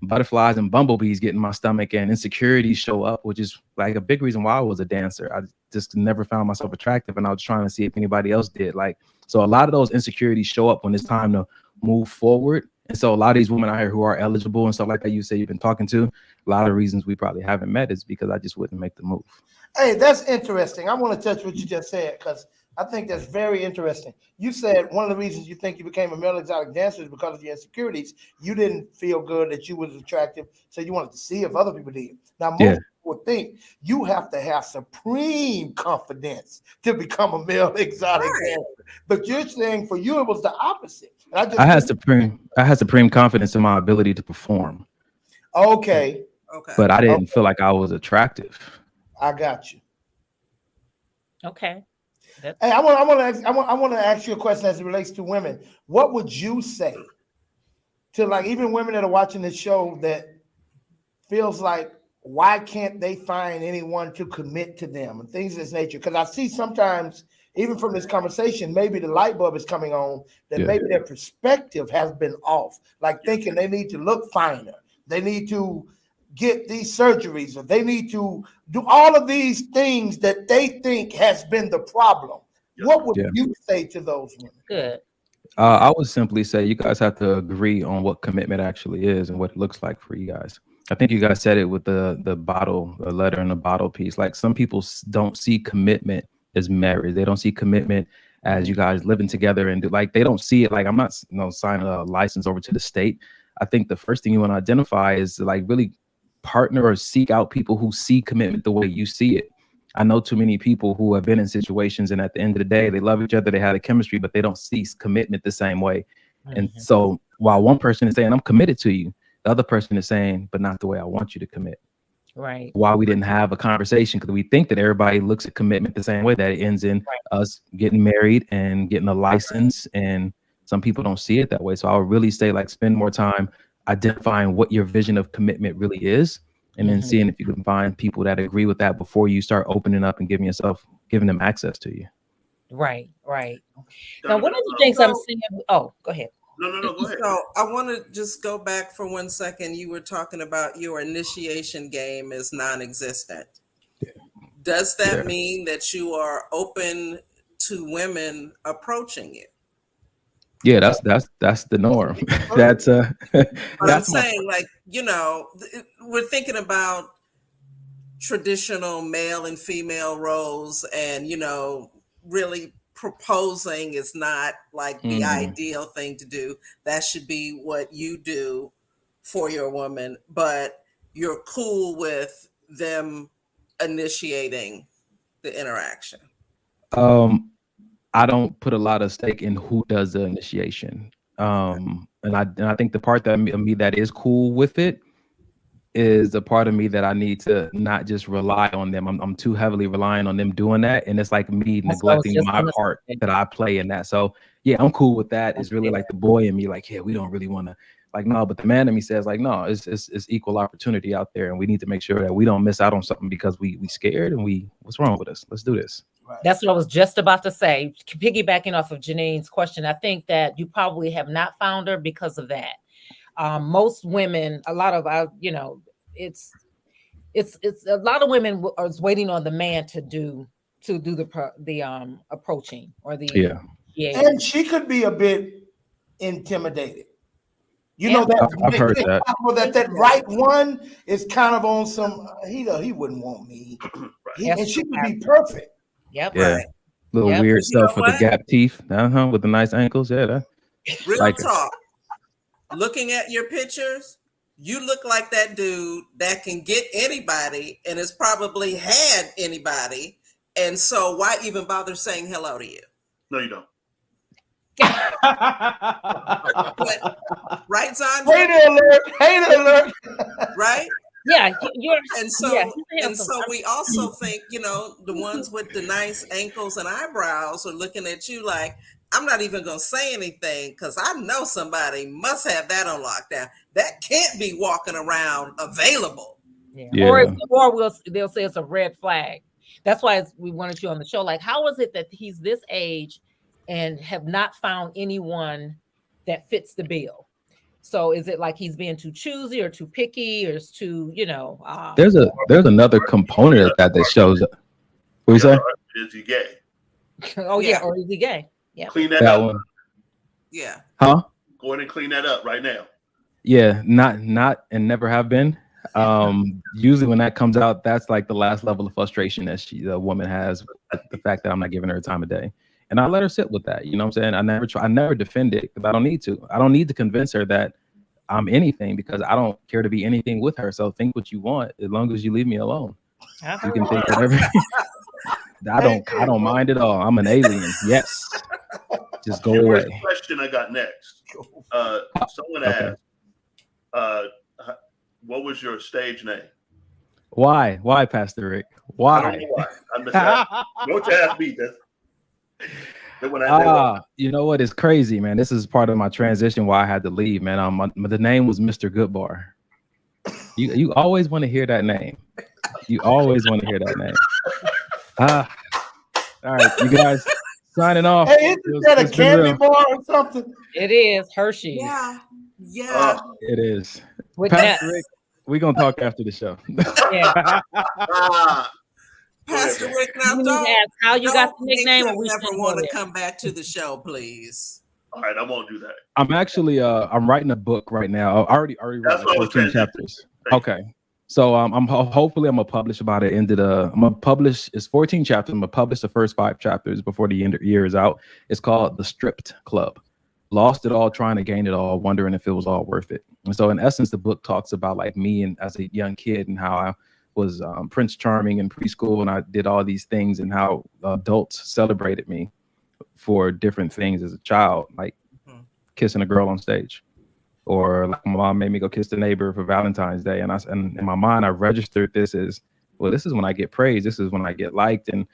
butterflies and bumblebees get in my stomach and insecurities show up, which is like a big reason why I was a dancer. I just never found myself attractive, and I was trying to see if anybody else did. Like, so a lot of those insecurities show up when it's time to move forward. And so a lot of these women out here who are eligible and stuff like that, you say you've been talking to, a lot of reasons we probably haven't met is because I just wouldn't make the move. Hey, that's interesting. I want to touch what you just said, because I think that's very interesting. You said one of the reasons you think you became a male exotic dancer is because of your insecurities. You didn't feel good that you was attractive, so you wanted to see if other people did. Now, most people would think you have to have supreme confidence to become a male exotic dancer. But you're saying for you it was the opposite. I had supreme confidence in my ability to perform. Okay. But I didn't feel like I was attractive. I got you. Okay. Hey, I want to ask you a question as it relates to women. What would you say to, like, even women that are watching this show that feels like, why can't they find anyone to commit to them and things of this nature? Because I see sometimes, even from this conversation, maybe the light bulb is coming on that maybe their perspective has been off, like thinking they need to look finer, they need to get these surgeries, or they need to do all of these things that they think has been the problem. What would you say to those women? Good. I would simply say you guys have to agree on what commitment actually is and what it looks like for you guys. I think you guys said it with the letter in the bottle piece. Like, some people don't see commitment as marriage. They don't see commitment as you guys living together, and like they don't see it like, I'm not signing a license over to the state. I think the first thing you want to identify is like really partner or seek out people who see commitment the way you see it. I know too many people who have been in situations, and at the end of the day, they love each other, they have a chemistry, but they don't see commitment the same way. And so while one person is saying, I'm committed to you, the other person is saying, but not the way I want you to commit. Right. Why we didn't have a conversation, because we think that everybody looks at commitment the same way, that it ends in us getting married and getting a license, and some people don't see it that way. So I would really say, like, spend more time identifying what your vision of commitment really is, and then seeing if you can find people that agree with that before you start opening up and giving them access to you. Right. Now, Donovan, one of the things I'm seeing. Oh, go ahead. No, go ahead. So I want to just go back for 1 second. You were talking about your initiation game is non-existent. Does that mean that you are open to women approaching you? Yeah, that's the norm. That's But that's I'm saying, like, we're thinking about traditional male and female roles, and really proposing is not like the ideal thing to do. That should be what you do for your woman, but you're cool with them initiating the interaction. I don't put a lot of stake in who does the initiation. And I think the part of me that is cool with it is a part of me that I need to not just rely on them. I'm too heavily relying on them doing that, and it's like me neglecting my part that I play in that. So yeah, I'm cool with that. It's really like the boy in me, like, yeah, we don't really want to, like, no, but the man in me says, like, no, it's equal opportunity out there, and we need to make sure that we don't miss out on something because we scared, and what's wrong with us? Let's do this. That's what I was just about to say. Piggybacking off of Janine's question, I think that you probably have not found her because of that. Most women, a lot of it's a lot of women are waiting on the man to do the approaching or the and she could be a bit intimidated. I've heard that. That right one is kind of on some. He wouldn't want me, and she could be perfect. Yep. Yeah. Right. Little weird stuff with the gap teeth. With the nice ankles. Yeah. Real talk. Looking at your pictures, you look like that dude that can get anybody and has probably had anybody. And so why even bother saying hello to you? No, you don't. Right, Zon? Hater alert. Right? Yeah, and so we also think, the ones with the nice ankles and eyebrows are looking at you like, I'm not even going to say anything because I know somebody must have that on lockdown. That can't be walking around available. Yeah. Or they'll say it's a red flag. That's why we wanted you on the show. Like, how is it that he's this age and have not found anyone that fits the bill? So is it like he's being too choosy or too picky or is too, There's another component of that shows up. What you say? Is he gay? Oh yeah, or is he gay? Yeah. Clean that up. One. Yeah. Huh? Go ahead and clean that up right now. Yeah, not and never have been. Usually when that comes out, that's like the last level of frustration that the woman has with the fact that I'm not giving her time of day. And I let her sit with that. You know what I'm saying? I never defend it because I don't need to. I don't need to convince her that I'm anything because I don't care to be anything with her. So think what you want as long as you leave me alone. You can think whatever. I don't mind at all. I'm an alien. Yes. Just go away. The question I got next. Someone asked, what was your stage name? Why, Pastor Rick? Why? I don't know why. I'm just asking. Don't ask me this. You know what? It's crazy, man. This is part of my transition why I had to leave, man. The name was Mr. Goodbar. You always want to hear that name. You always want to hear that name. All right, you guys signing off. Hey, isn't that a candy bar or something? It is Hershey's. Yeah. It is. Pastor Rick, we're gonna talk after the show. Yeah. Pastor Rick, now how you got the nickname? Or we never want to come back to the show, please. All right, I won't do that. I'm actually I'm writing a book right now. I already wrote 14 chapters. Okay. So I'm hopefully I'm gonna publish about it. I'm gonna publish. It's 14 chapters. I'm gonna publish the first 5 chapters before the year is out. It's called The Stripped Club. Lost it all, trying to gain it all, wondering if it was all worth it. And so in essence, the book talks about like me and as a young kid and how I was Prince Charming in preschool and I did all these things and how adults celebrated me for different things as a child, like kissing a girl on stage. Or like my mom made me go kiss the neighbor for Valentine's Day. And in my mind, I registered this as, well, this is when I get praised. This is when I get liked. And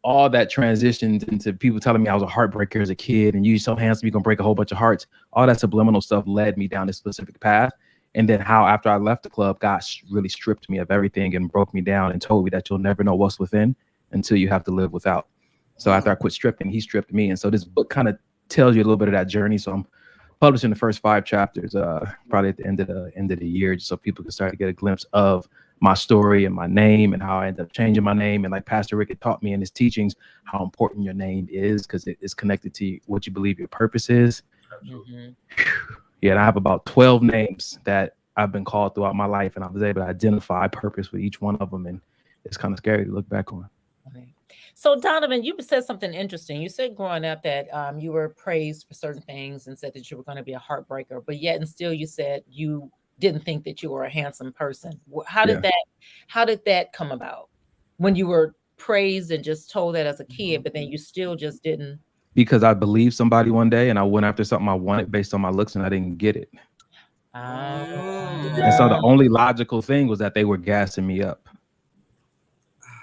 all that transitioned into people telling me I was a heartbreaker as a kid, and you're so handsome, you're gonna break a whole bunch of hearts. All that subliminal stuff led me down this specific path. And then how after I left the club, God really stripped me of everything and broke me down and told me that you'll never know what's within until you have to live without. So after I quit stripping, he stripped me. And so this book kind of tells you a little bit of that journey. So I'm publishing the first 5 chapters probably at the end of the year, just so people can start to get a glimpse of my story and my name and how I ended up changing my name. And like Pastor Rick had taught me in his teachings, how important your name is, because it is connected to what you believe your purpose is. Mm-hmm. Yeah, and I have about 12 names that I've been called throughout my life, and I was able to identify purpose with each one of them. And it's kind of scary to look back on. Okay. So Donovan, you said something interesting. You said growing up that you were praised for certain things and said that you were going to be a heartbreaker, but yet and still you said you didn't think that you were a handsome person. How did that come about? When you were praised and just told that as a kid, but then you still just didn't? Because I believed somebody one day and I went after something I wanted based on my looks and I didn't get it. And so the only logical thing was that they were gassing me up.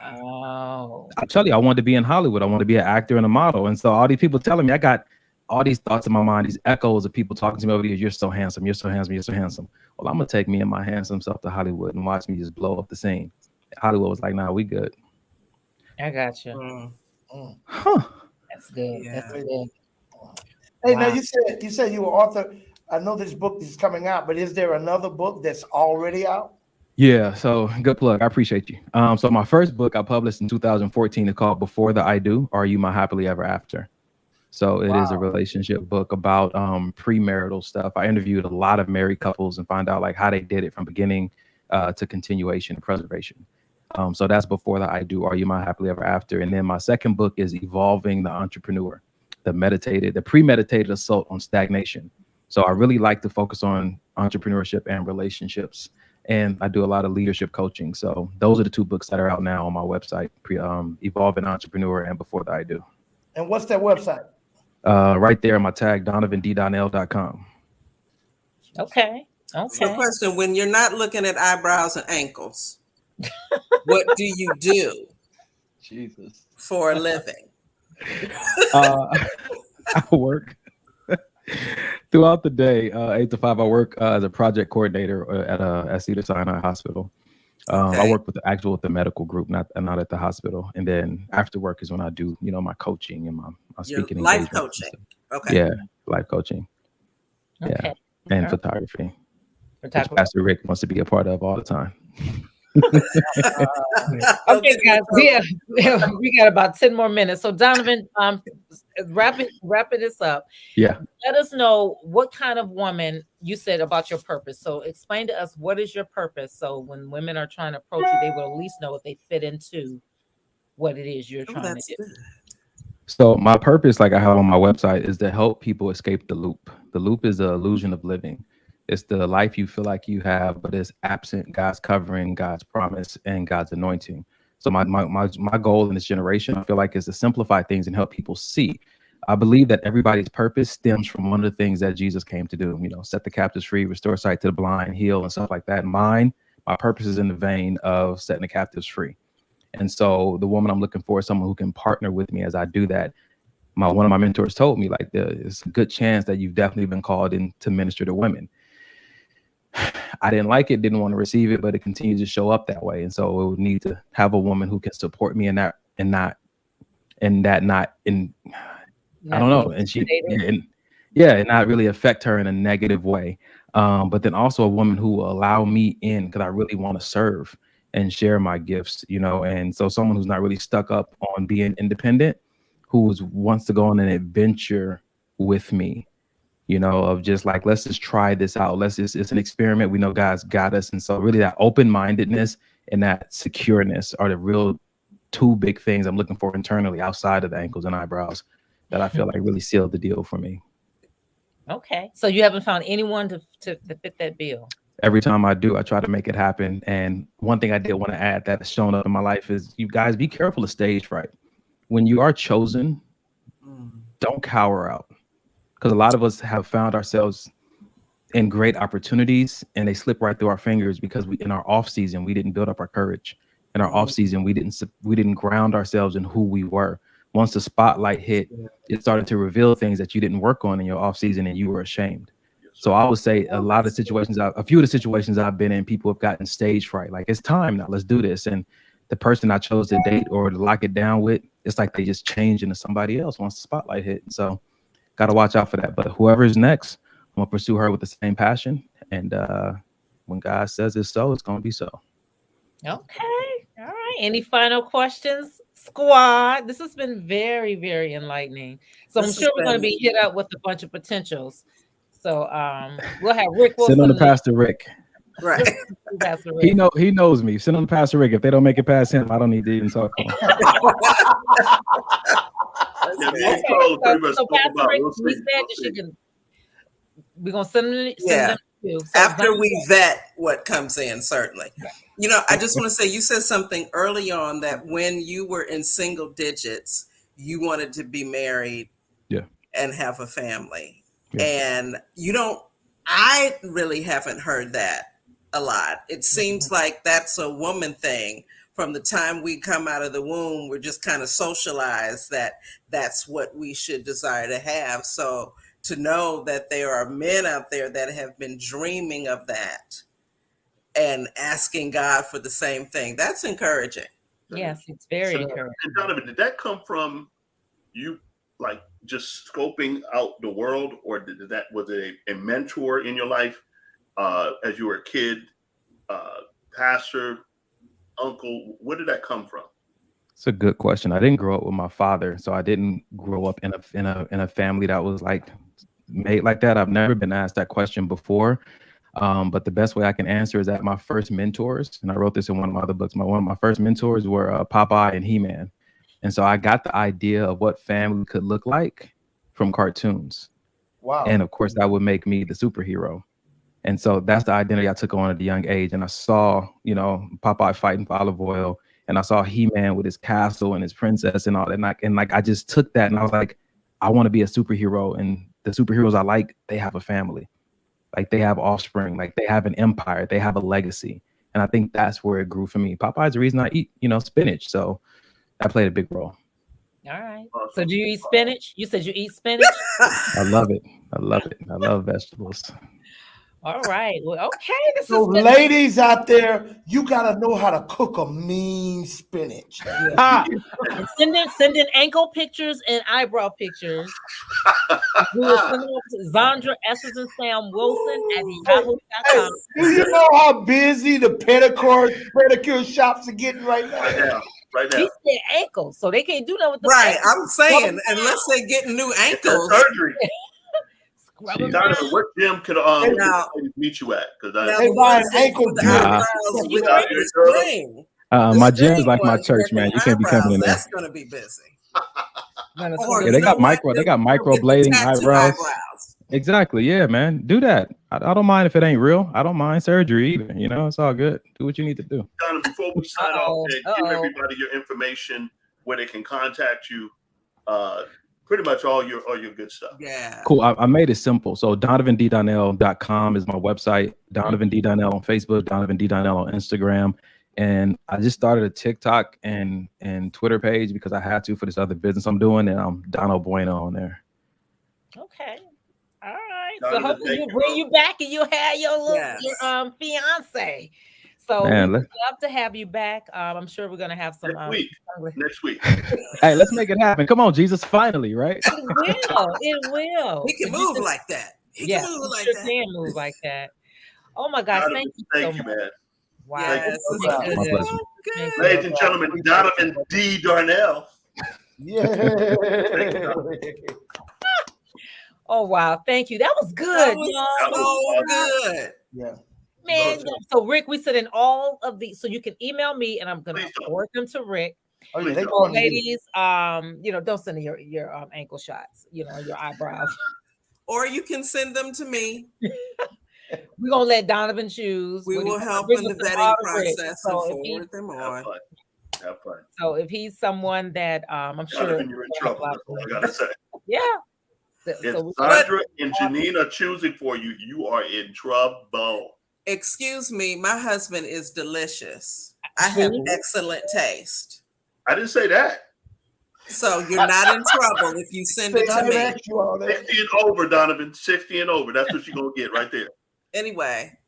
I tell you, I wanted to be in Hollywood. I wanted to be an actor and a model. And so all these people telling me, I got all these thoughts in my mind, these echoes of people talking to me over the years. You're so handsome. You're so handsome. You're so handsome. Well, I'm going to take me and my handsome self to Hollywood and watch me just blow up the scene. Hollywood was like, nah, we good. I got you. Huh. That's good. Yeah. That's good. Hey, wow. Now you said you were author. I know this book is coming out, but is there another book that's already out? Yeah, so good plug. I appreciate you. So my first book I published in 2014 is called Before the I Do, Are You My Happily Ever After? So it is a relationship book about premarital stuff. I interviewed a lot of married couples and find out like how they did it from beginning to continuation and preservation. So that's Before the I Do, Are You My Happily Ever After? And then my second book is Evolving the Entrepreneur, the premeditated assault on stagnation. So I really like to focus on entrepreneurship and relationships. And I do a lot of leadership coaching. So those are the 2 books that are out now on my website, Evolving Entrepreneur and Before the I Do. And what's that website? Right there, my tag, DonovanDDonnell.com. Okay. So question, when you're not looking at eyebrows and ankles, what do you do for a living? I work throughout the day, 8 to 5. I work as a project coordinator at Cedars-Sinai Hospital. I work with the medical group, not at the hospital. And then after work is when I do, my coaching and my speaking. Life coaching. Okay. Yeah, life coaching. Okay. Yeah, and photography. Which Pastor Rick wants to be a part of all the time. Okay, guys, we got about 10 more minutes. So Donovan, wrapping this up. Yeah. Let us know what kind of woman you said about your purpose. So explain to us, what is your purpose? So when women are trying to approach you, they will at least know if they fit into what it is you're trying to do. So my purpose, like I have on my website, is to help people escape the loop. The loop is the illusion of living. It's the life you feel like you have, but it's absent God's covering, God's promise, and God's anointing. So my goal in this generation, I feel like, is to simplify things and help people see. I believe that everybody's purpose stems from one of the things that Jesus came to do, set the captives free, restore sight to the blind, heal, and stuff like that. My purpose is in the vein of setting the captives free. And so the woman I'm looking for is someone who can partner with me as I do that. One of my mentors told me, like, there's a good chance that you've definitely been called in to minister to women. I didn't like it, didn't want to receive it, but it continues to show up that way. And so it would need to have a woman who can support me in that, I don't know. And not really affect her in a negative way. But then also a woman who will allow me in because I really want to serve and share my gifts, and so someone who's not really stuck up on being independent, who wants to go on an adventure with me. Of just like, let's just try this out. It's an experiment. We know God's got us. And so really that open-mindedness and that secureness are the real 2 big things I'm looking for internally outside of the ankles and eyebrows that I feel like really sealed the deal for me. Okay. So you haven't found anyone to fit that bill? Every time I do, I try to make it happen. And one thing I did want to add that has shown up in my life is, you guys be careful of stage fright. When you are chosen, don't cower out. Because a lot of us have found ourselves and great opportunities, and they slip right through our fingers because we in our off season we didn't build up our courage. In our off season we didn't ground ourselves in who we were. Once the spotlight hit, it started to reveal things that you didn't work on in your off season, and you were ashamed. So I would say a few of the situations I've been in, people have gotten stage fright. Like, it's time now, let's do this. And the person I chose to date or to lock it down with, it's like they just change into somebody else once the spotlight hit. So got to watch out for that. But whoever is next, I'm gonna pursue her with the same passion. And when God says it's so, it's gonna be so. Okay. All right. Any final questions, squad? This has been very, very enlightening. So I'm sure we're going to be hit up with a bunch of potentials. So we'll have Rick. Send on to Pastor Rick. Right. He knows me. Send on to Pastor Rick. If they don't make it past him, I don't need to even talk to him. So Pastor Rick, we said that she can. We're gonna send them. So after we vet what comes in, certainly. You know, I just want to say, you said something early on that when you were in single digits, you wanted to be married, and have a family. And I really haven't heard that a lot. It seems like that's a woman thing. From the time we come out of the womb, we're just kind of socialized that that's what we should desire to have. So to know that there are men out there that have been dreaming of that and asking God for the same thing, that's encouraging. Yes, it's very encouraging. And Donovan, did that come from you, like, just scoping out the world, or was it a mentor in your life as you were a kid, pastor, uncle? Where did that come from? It's a good question. I didn't grow up with my father, so I didn't grow up in a family that was like made like that. I've never been asked that question before. But the best way I can answer is that my first mentors, and I wrote this in one of my other books, one of my first mentors were Popeye and He-Man. And so I got the idea of what family could look like from cartoons. Wow. And of course, that would make me the superhero. And so that's the identity I took on at a young age. And I saw, Popeye fighting for olive oil, and I saw He-Man with his castle and his princess and all that. And I just took that and I was like, I want to be a superhero. And the superheroes I like, they have a family. Like, they have offspring, like they have an empire, they have a legacy. And I think that's where it grew for me. Popeye's the reason I eat, spinach. So that played a big role. All right. So do you eat spinach? You said you eat spinach? I love it. I love vegetables. All right. Well, okay. So ladies out there, you gotta know how to cook a mean spinach. Send in ankle pictures and eyebrow pictures. We will send them to Zandra Essers and Sam Wilson at yahoo.com. Do you know how busy the pedicure shops are getting right now? Right now. He said ankles, so they can't do that with the ankles. I'm saying, unless they're getting new ankles. Surgery. Donovan, what gym could meet you at? Because they buy an ankle gym. My gym is like my church, man. You can't be coming in there. That's gonna be busy. They got microblading eyebrows. Exactly. Yeah, man. Do that. I don't mind if it ain't real. I don't mind surgery either. It's all good. Do what you need to do. Donovan, before we sign off, give everybody your information, where they can contact you. Pretty much all your good stuff. Yeah. Cool. I made it simple. So DonovanDDonnell.com is my website. Donovan D. Donnell on Facebook. Donovan D. Donnell on Instagram. And I just started a TikTok and Twitter page because I had to for this other business I'm doing, and I'm Donald Bueno on there. Okay. All right. Donovan, so hopefully we'll bring you back and you'll have your fiance. So we'd love to have you back. I'm sure we're gonna have some next week. Hey, let's make it happen. Come on, Jesus! Finally, right? It will. He can move like that. He can move like that. Oh my gosh! Donovan, thank you, man. Wow. Yes, good. Ladies and gentlemen, Donovan D. Donnell. Yeah. Oh wow! Thank you. That was good. That was so good. Yeah. Man, so Rick, we said in all of these, so you can email me and I'm gonna forward them to Rick. Oh, yeah, they go ladies, don't send your ankle shots, your eyebrows. Or you can send them to me. We're gonna let Donovan choose. We will help in the vetting process and forward them on. Have fun. So if he's someone that I'm sure you're in trouble. That's all I gotta say. Yeah. If Sandra and Janine are choosing for you, you are in trouble. Excuse me, my husband is delicious. I have excellent taste. I didn't say that. So you're not in trouble if you send it to me. 60 and over, Donovan. 60 and over. That's what you're going to get right there. Anyway,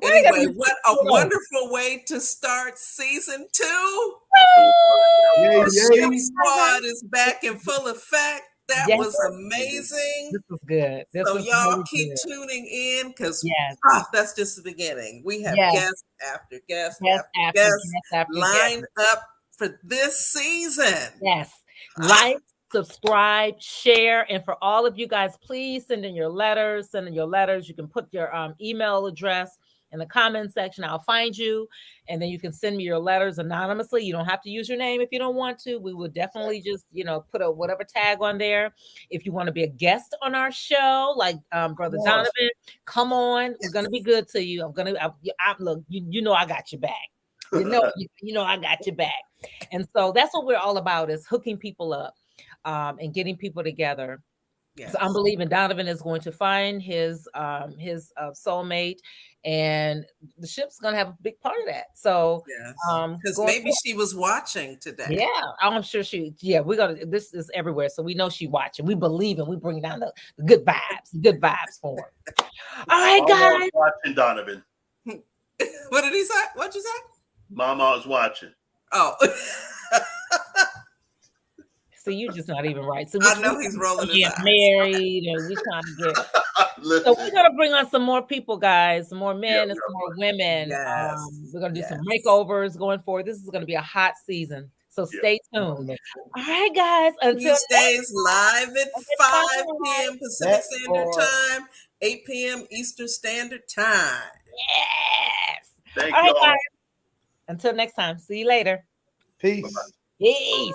what a wonderful way to start season 2. The Ship Squad is back in full effect. That was amazing. This was good. So y'all keep tuning in because that's just the beginning. We have guests after guests lined up for this season. Yes. Like, subscribe, share, and for all of you guys, please send in your letters. You can put your email address in the comment section. I'll find you, and then you can send me your letters anonymously. You don't have to use your name if you don't want to. We will definitely just, put a whatever tag on there. If you want to be a guest on our show, like Brother Donovan, come on. We're gonna be good to you. Look, you know I got your back. You know I got your back. And so that's what we're all about, is hooking people up and getting people together. Yes. So I'm believing Donovan is going to find his soulmate, and the ship's going to have a big part of that. So, because maybe she was watching today. Yeah, I'm sure this is everywhere. So we know she watching. We believe in, we bring down the good vibes for her. All right, guys. Watching Donovan. What did he say? What'd you say? Mama is watching. Oh. So you're just not even right. So I know he's rolling his eyes. Married, and we're trying to get. So we're gonna bring on some more people, guys, some more men and some more women. Yes. We're gonna do some makeovers going forward. This is gonna be a hot season. So stay tuned. All right, guys. Until Tuesdays live at 5 p.m. Pacific Standard Time, 8 p.m. Eastern Standard Time. Yes. Thank you all. Guys. Until next time. See you later. Peace. Peace.